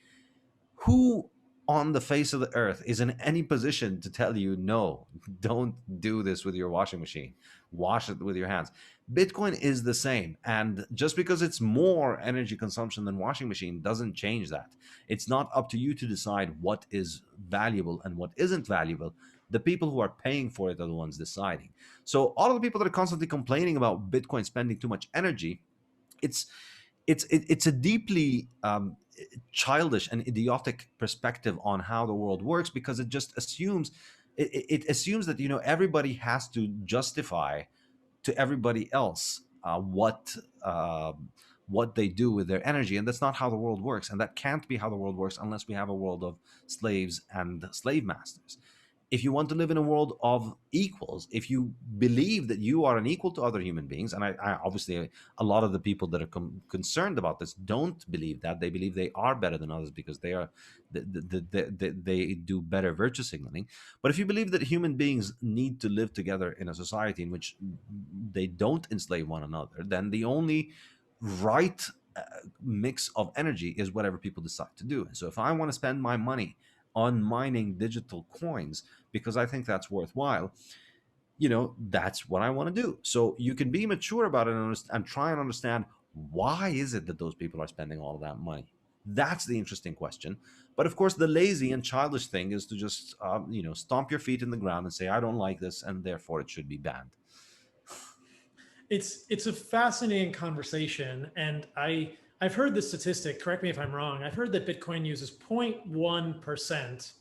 Who on the face of the earth is in any position to tell you, no, don't do this with your washing machine, wash it with your hands. Bitcoin is the same, and just because it's more energy consumption than washing machine doesn't change that. It's not up to you to decide what is valuable and what isn't valuable. The people who are paying for it are the ones deciding. So all of the people that are constantly complaining about Bitcoin spending too much energy, it's it's a deeply childish and idiotic perspective on how the world works, because it just assumes, it assumes that, everybody has to justify to everybody else what they do with their energy, and that's not how the world works, and that can't be how the world works unless we have a world of slaves and slave masters. If you want to live in a world of equals, if you believe that you are an equal to other human beings, and I obviously, a lot of the people that are concerned about this don't believe that. They believe they are better than others because they are they do better virtue signaling. But if you believe that human beings need to live together in a society in which they don't enslave one another, then the only right mix of energy is whatever people decide to do. And so if I want to spend my money on mining digital coins because I think that's worthwhile, that's what I want to do. So you can be mature about it and try and understand, why is it that those people are spending all of that money? That's the interesting question. But of course, the lazy and childish thing is to just, stomp your feet in the ground and say, I don't like this, and therefore it should be banned. It's a fascinating conversation, and I've heard the statistic. Correct me if I'm wrong. I've heard that Bitcoin uses 0.1%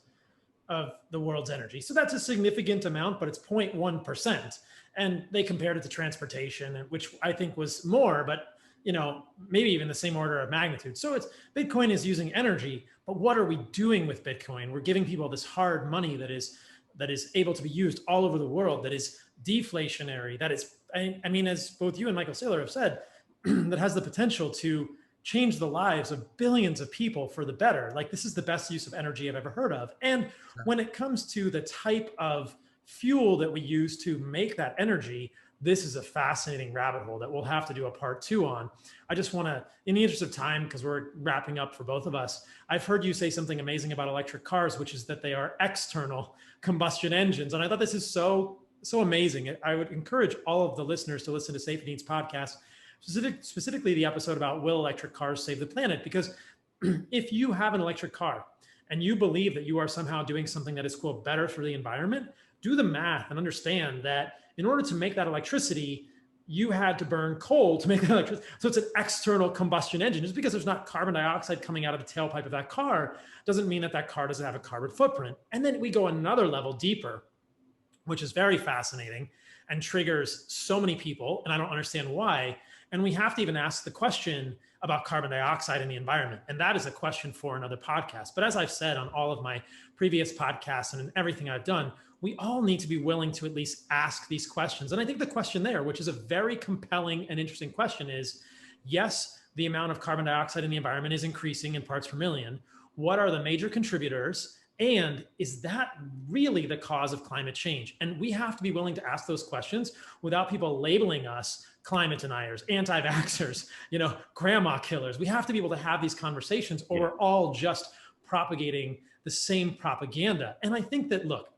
of the world's energy. So that's a significant amount, but it's 0.1%. And they compared it to transportation, which I think was more, but maybe even the same order of magnitude. So it's Bitcoin is using energy, but what are we doing with Bitcoin? We're giving people this hard money that is able to be used all over the world, that is deflationary, that is, I mean, as both you and Michael Saylor have said, that has the potential to change the lives of billions of people for the better. Like, this is the best use of energy I've ever heard of. And when it comes to the type of fuel that we use to make that energy, this is a fascinating rabbit hole that we'll have to do a part 2 on. I just want to, in the interest of time, because we're wrapping up for both of us, I've heard you say something amazing about electric cars, which is that they are external combustion engines. And I thought this is so amazing. I would encourage all of the listeners to listen to Saifedean's podcast, specifically the episode about will electric cars save the planet? Because if you have an electric car and you believe that you are somehow doing something that is, quote, better for the environment, do the math and understand that in order to make that electricity, you had to burn coal to make that electricity. So it's an external combustion engine. Just because there's not carbon dioxide coming out of the tailpipe of that car doesn't mean that that car doesn't have a carbon footprint. And then we go another level deeper, which is very fascinating and triggers so many people, and I don't understand why. And we have to even ask the question about carbon dioxide in the environment. And that is a question for another podcast. But as I've said on all of my previous podcasts and in everything I've done, we all need to be willing to at least ask these questions. And I think the question there, which is a very compelling and interesting question, is yes, the amount of carbon dioxide in the environment is increasing in parts per million. What are the major contributors? And is that really the cause of climate change? And we have to be willing to ask those questions without people labeling us climate deniers, anti-vaxxers, grandma killers. We have to be able to have these conversations, or we're all just propagating the same propaganda. And I think that, look,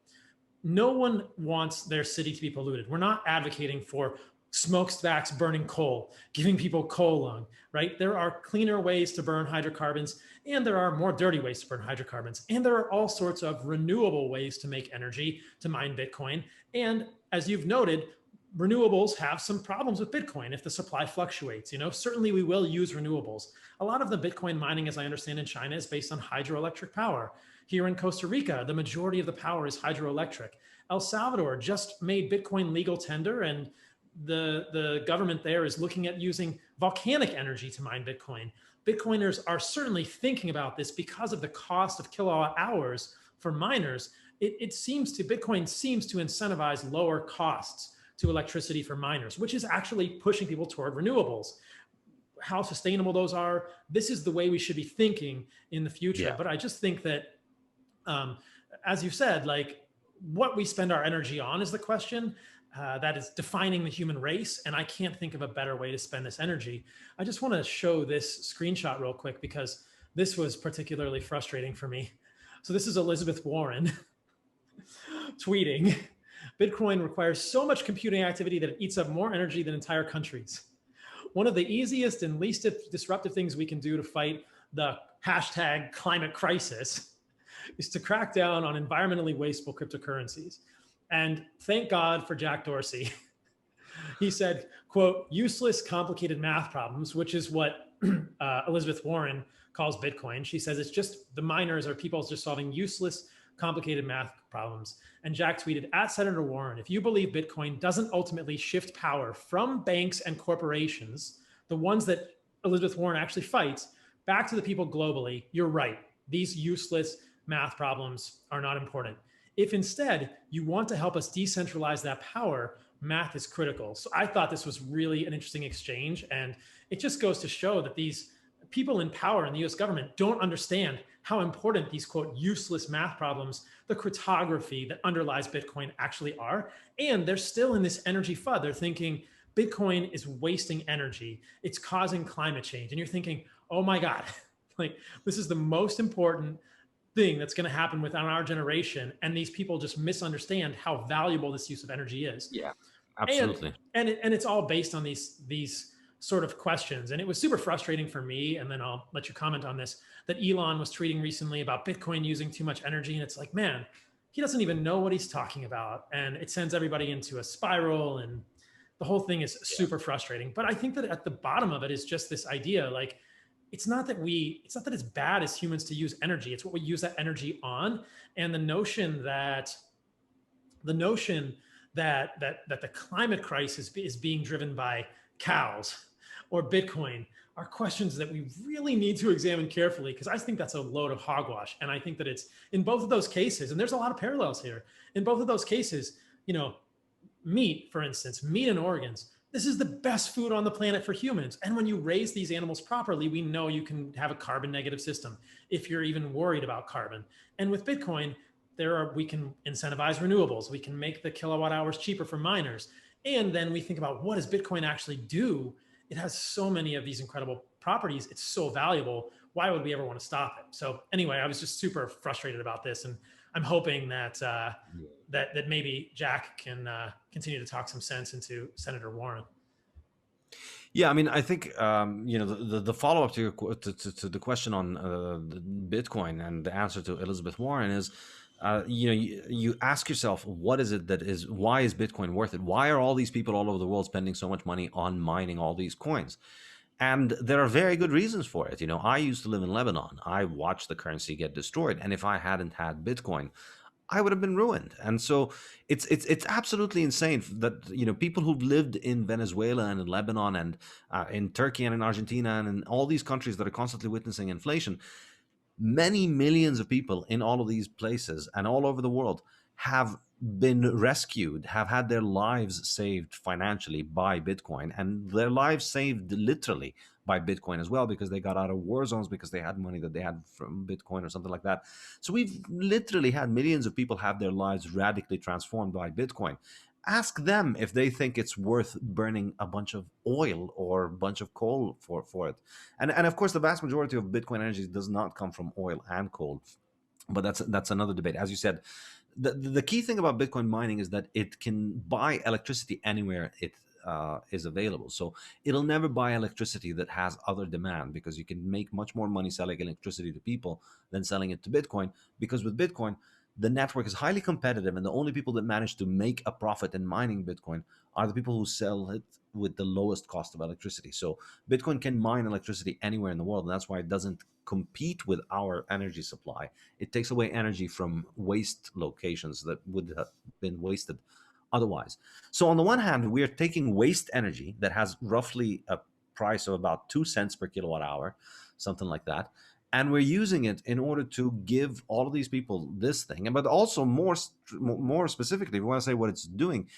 no one wants their city to be polluted. We're not advocating for smokestacks burning coal, giving people coal lung, right? There are cleaner ways to burn hydrocarbons, and there are more dirty ways to burn hydrocarbons. And there are all sorts of renewable ways to make energy, to mine Bitcoin. And as you've noted, renewables have some problems with Bitcoin if the supply fluctuates. Certainly we will use renewables. A lot of the Bitcoin mining, as I understand, in China is based on hydroelectric power. Here in Costa Rica, the majority of the power is hydroelectric. El Salvador just made Bitcoin legal tender, and the government there is looking at using volcanic energy to mine Bitcoin. Bitcoiners are certainly thinking about this because of the cost of kilowatt hours for miners. Bitcoin seems to incentivize lower costs to electricity for miners, which is actually pushing people toward renewables. How sustainable those are, this is the way we should be thinking in the future. Yeah. But I just think that, as you said, like, what we spend our energy on is the question. That is defining the human race. And I can't think of a better way to spend this energy. I just want to show this screenshot real quick because this was particularly frustrating for me. So this is Elizabeth Warren tweeting, Bitcoin requires so much computing activity that it eats up more energy than entire countries. One of the easiest and least disruptive things we can do to fight the hashtag climate crisis is to crack down on environmentally wasteful cryptocurrencies. And thank God for Jack Dorsey. He said, quote, useless, complicated math problems, which is what Elizabeth Warren calls Bitcoin. She says it's just the miners are people just solving useless, complicated math problems. And Jack tweeted, at Senator Warren, if you believe Bitcoin doesn't ultimately shift power from banks and corporations, the ones that Elizabeth Warren actually fights, back to the people globally, you're right. These useless math problems are not important. If instead you want to help us decentralize that power, math is critical. So I thought this was really an interesting exchange. And it just goes to show that these people in power in the US government don't understand how important these, quote, useless math problems, the cryptography that underlies Bitcoin actually are. And they're still in this energy FUD. They're thinking Bitcoin is wasting energy. It's causing climate change. And you're thinking, oh my God, like this is the most important thing that's going to happen within our generation. And these people just misunderstand how valuable this use of energy is. Yeah, and absolutely. and it's all based on these sort of questions. And it was super frustrating for me, and then I'll let you comment on this, that Elon was tweeting recently about Bitcoin using too much energy. And it's like, man, he doesn't even know what he's talking about, and it sends everybody into a spiral, and the whole thing is Yeah. super frustrating. But I think that at the bottom of it is just this idea, like, it's not that it's bad as humans to use energy, it's what we use that energy on. And the notion that the climate crisis is being driven by cows or Bitcoin are questions that we really need to examine carefully, because I think that's a load of hogwash. And I think that it's in both of those cases, and there's a lot of parallels here. In both of those cases, you know, meat, for instance, meat and organs, this is the best food on the planet for humans. And when you raise these animals properly, we know you can have a carbon negative system if you're even worried about carbon. And with Bitcoin, we can incentivize renewables. We can make the kilowatt hours cheaper for miners. And then we think about, what does Bitcoin actually do? It has so many of these incredible properties. It's so valuable. Why would we ever want to stop it? So anyway, I was just super frustrated about this, and I'm hoping that that maybe Jack can continue to talk some sense into Senator Warren. Yeah, I mean, I think the follow up to, to the question on the Bitcoin and the answer to Elizabeth Warren is, you ask yourself, what is it that is, why is Bitcoin worth it? Why are all these people all over the world spending so much money on mining all these coins? And there are very good reasons for it. I used to live in Lebanon. I watched the currency get destroyed, and if I hadn't had Bitcoin, I would have been ruined. And so it's absolutely insane that people who've lived in Venezuela and in Lebanon and in Turkey and in Argentina and in all these countries that are constantly witnessing inflation, many millions of people in all of these places and all over the world have been rescued, have had their lives saved financially by Bitcoin, and their lives saved literally by Bitcoin as well, because they got out of war zones because they had money that they had from Bitcoin or something like that. So we've literally had millions of people have their lives radically transformed by Bitcoin. Ask them if they think it's worth burning a bunch of oil or a bunch of coal for it. And of course, the vast majority of Bitcoin energy does not come from oil and coal, but that's another debate. As you said, the key thing about Bitcoin mining is that it can buy electricity anywhere it is available. So it'll never buy electricity that has other demand, because you can make much more money selling electricity to people than selling it to Bitcoin. Because with Bitcoin, the network is highly competitive, and the only people that manage to make a profit in mining Bitcoin are the people who sell it with the lowest cost of electricity. So Bitcoin can mine electricity anywhere in the world, and that's why it doesn't compete with our energy supply. It takes away energy from waste locations that would have been wasted otherwise. So on the one hand, we are taking waste energy that has roughly a price of about 2 cents per kilowatt hour, something like that, and we're using it in order to give all of these people this thing. But also more specifically, if we want to say what it's doing,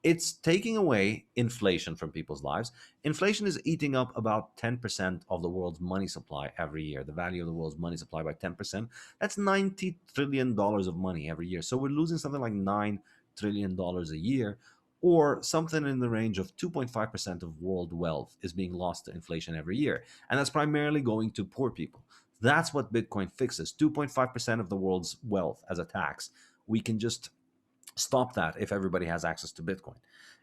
it's taking away inflation from people's lives. Inflation is eating up about 10% of the world's money supply every year, the value of the world's money supply by 10%. That's $90 trillion of money every year. So we're losing something like $9 trillion a year, or something in the range of 2.5% of world wealth is being lost to inflation every year. And that's primarily going to poor people. That's what Bitcoin fixes. 2.5% of the world's wealth as a tax. We can just stop that if everybody has access to Bitcoin.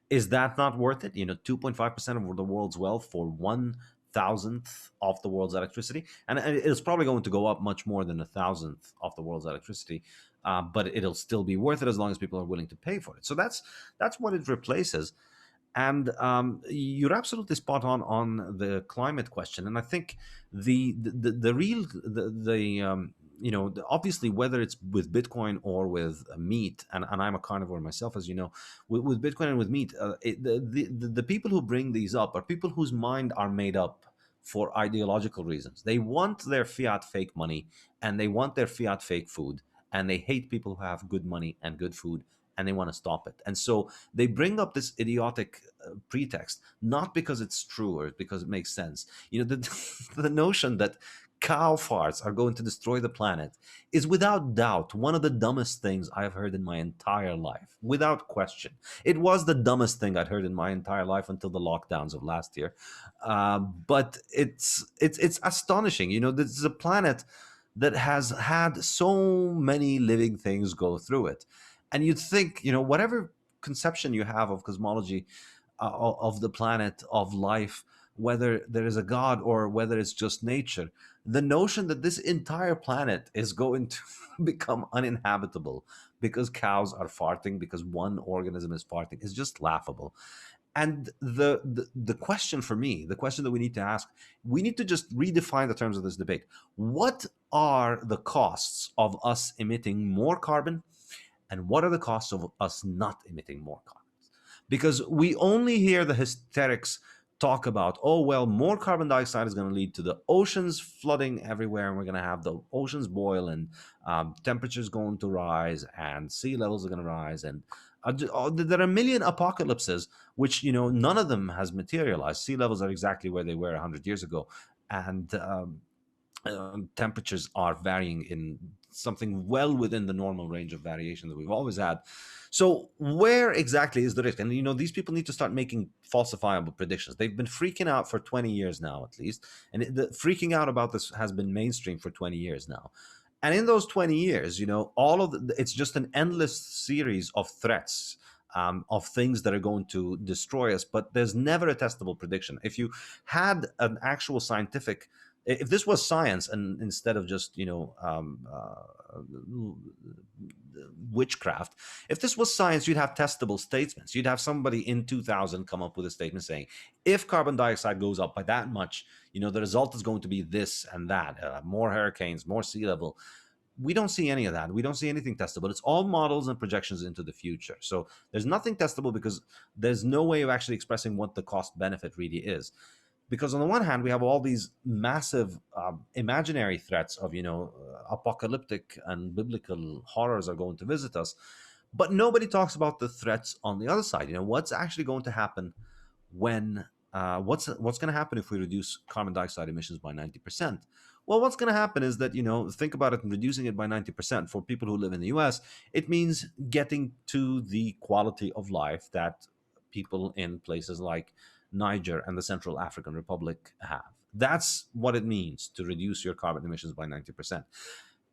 Is that not worth it? 2.5% of the world's wealth for 1,000th of the world's electricity. And it's probably going to go up much more than 1,000th of the world's electricity. But it'll still be worth it as long as people are willing to pay for it. So that's what it replaces. And you're absolutely spot on the climate question. And I think the real obviously, whether it's with Bitcoin or with meat, and I'm a carnivore myself, as you know, with Bitcoin and with meat, the people who bring these up are people whose mind are made up for ideological reasons. They want their fiat fake money, and they want their fiat fake food, and they hate people who have good money and good food, and they want to stop it. And so they bring up this idiotic pretext, not because it's true or because it makes sense. The notion that cow farts are going to destroy the planet is without doubt one of the dumbest things I've heard in my entire life, without question. It was the dumbest thing I'd heard in my entire life until the lockdowns of last year. But it's astonishing. This is a planet that has had so many living things go through it, and you'd think, whatever conception you have of cosmology, of the planet, of life, whether there is a god or whether it's just nature, the notion that this entire planet is going to become uninhabitable because cows are farting, because one organism is farting, is just laughable. And the question for me, the question that we need to ask, we need to just redefine the terms of this debate. What are the costs of us emitting more carbon, and what are the costs of us not emitting more carbon? Because we only hear the hysterics talk about, oh, well, more carbon dioxide is going to lead to the oceans flooding everywhere, and we're going to have the oceans boil, and temperatures going to rise, and sea levels are going to rise, and there are a million apocalypses, which none of them has materialized. Sea levels are exactly where they were 100 years ago, and temperatures are varying in something well within the normal range of variation that we've always had. So where exactly is the risk? And these people need to start making falsifiable predictions. They've been freaking out for 20 years now, at least, and the freaking out about this has been mainstream for 20 years now. And in those 20 years, all of it's just an endless series of threats, of things that are going to destroy us, but there's never a testable prediction. If you had an actual scientific, if this was science, and instead of just witchcraft, if this was science, you'd have testable statements. You'd have somebody in 2000 come up with a statement saying, if carbon dioxide goes up by that much, the result is going to be this and that, more hurricanes, more sea level. We don't see any of that. We don't see anything testable. It's all models and projections into the future. So there's nothing testable because there's no way of actually expressing what the cost benefit really is. Because on the one hand, we have all these massive imaginary threats of, apocalyptic and biblical horrors are going to visit us, but nobody talks about the threats on the other side. What's actually going to happen when what's going to happen if we reduce carbon dioxide emissions by 90%? Well, what's going to happen is that, think about it, and reducing it by 90% for people who live in the US, it means getting to the quality of life that people in places like Niger and the Central African Republic have. That's what it means to reduce your carbon emissions by 90%.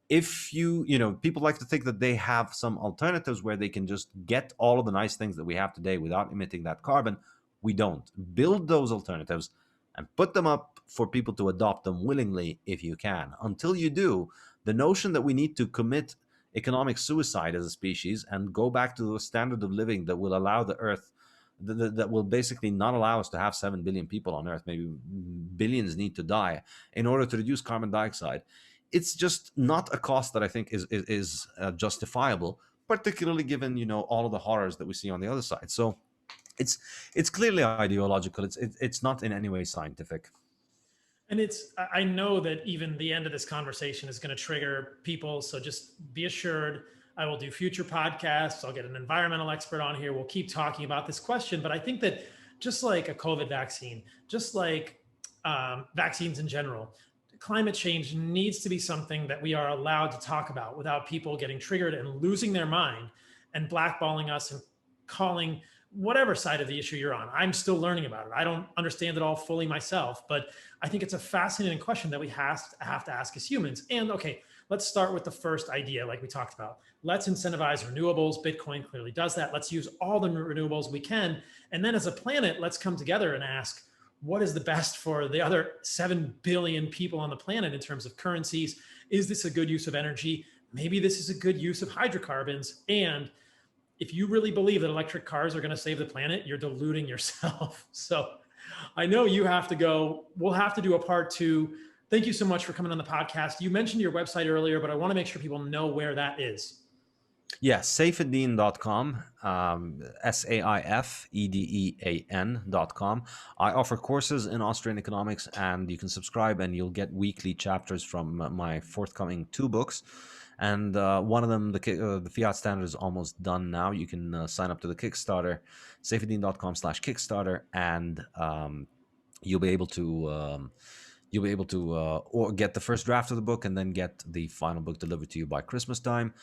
If people like to think that they have some alternatives where they can just get all of the nice things that we have today without emitting that carbon. We don't. Build those alternatives and put them up for people to adopt them willingly if you can. Until you do, the notion that we need to commit economic suicide as a species and go back to a standard of living that will allow the Earth, that will basically not allow us to have 7 billion people on Earth, maybe billions need to die in order to reduce carbon dioxide. It's just not a cost that I think is justifiable, particularly given all of the horrors that we see on the other side. So it's clearly ideological. It's not in any way scientific. And I know that even the end of this conversation is going to trigger people. So just be assured, I will do future podcasts. I'll get an environmental expert on here. We'll keep talking about this question. But I think that just like a COVID vaccine, just like vaccines in general, climate change needs to be something that we are allowed to talk about without people getting triggered and losing their mind and blackballing us and calling whatever side of the issue you're on. I'm still learning about it. I don't understand it all fully myself, but I think it's a fascinating question that we have to ask as humans. And okay, let's start with the first idea, like we talked about. Let's incentivize renewables. Bitcoin clearly does that. Let's use all the renewables we can. And then as a planet, let's come together and ask, what is the best for the other 7 billion people on the planet in terms of currencies? Is this a good use of energy? Maybe this is a good use of hydrocarbons. And if you really believe that electric cars are going to save the planet, you're deluding yourself. So I know you have to go. We'll have to do a part 2. Thank you so much for coming on the podcast. You mentioned your website earlier, but I want to make sure people know where that is. Yes, Saifedean.com, Saifedean.com. I offer courses in Austrian economics, and you can subscribe and you'll get weekly chapters from my forthcoming 2 books. And one of them, the Fiat Standard, is almost done now. You can sign up to the Kickstarter, Saifedean.com/Kickstarter, and you'll be able to or get the first draft of the book and then get the final book delivered to you by Christmas time.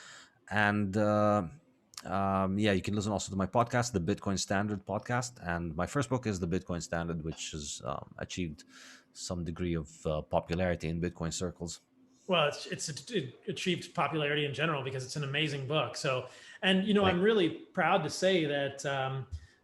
And yeah, you can listen also to my podcast, the Bitcoin Standard podcast. And my first book is the Bitcoin Standard, which has achieved some degree of popularity in Bitcoin circles. Well, it achieved popularity in general because it's an amazing book. So, and I'm really proud to say that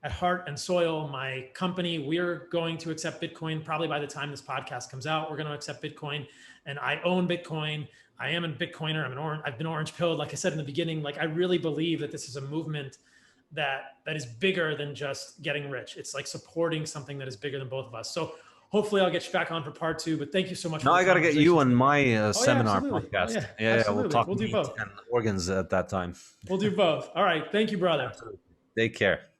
at Heart and Soil, my company, we're going to accept Bitcoin probably by the time this podcast comes out. We're going to accept Bitcoin, and I own Bitcoin. I am a Bitcoiner. I've been orange pilled. Like I said in the beginning, like I really believe that this is a movement that is bigger than just getting rich. It's like supporting something that is bigger than both of us. So hopefully I'll get you back on for part 2, but thank you so much. Now I got to get you on my seminar podcast. Yeah, we'll talk we'll do both. And organs at that time. We'll do both. All right. Thank you, brother. Absolutely. Take care.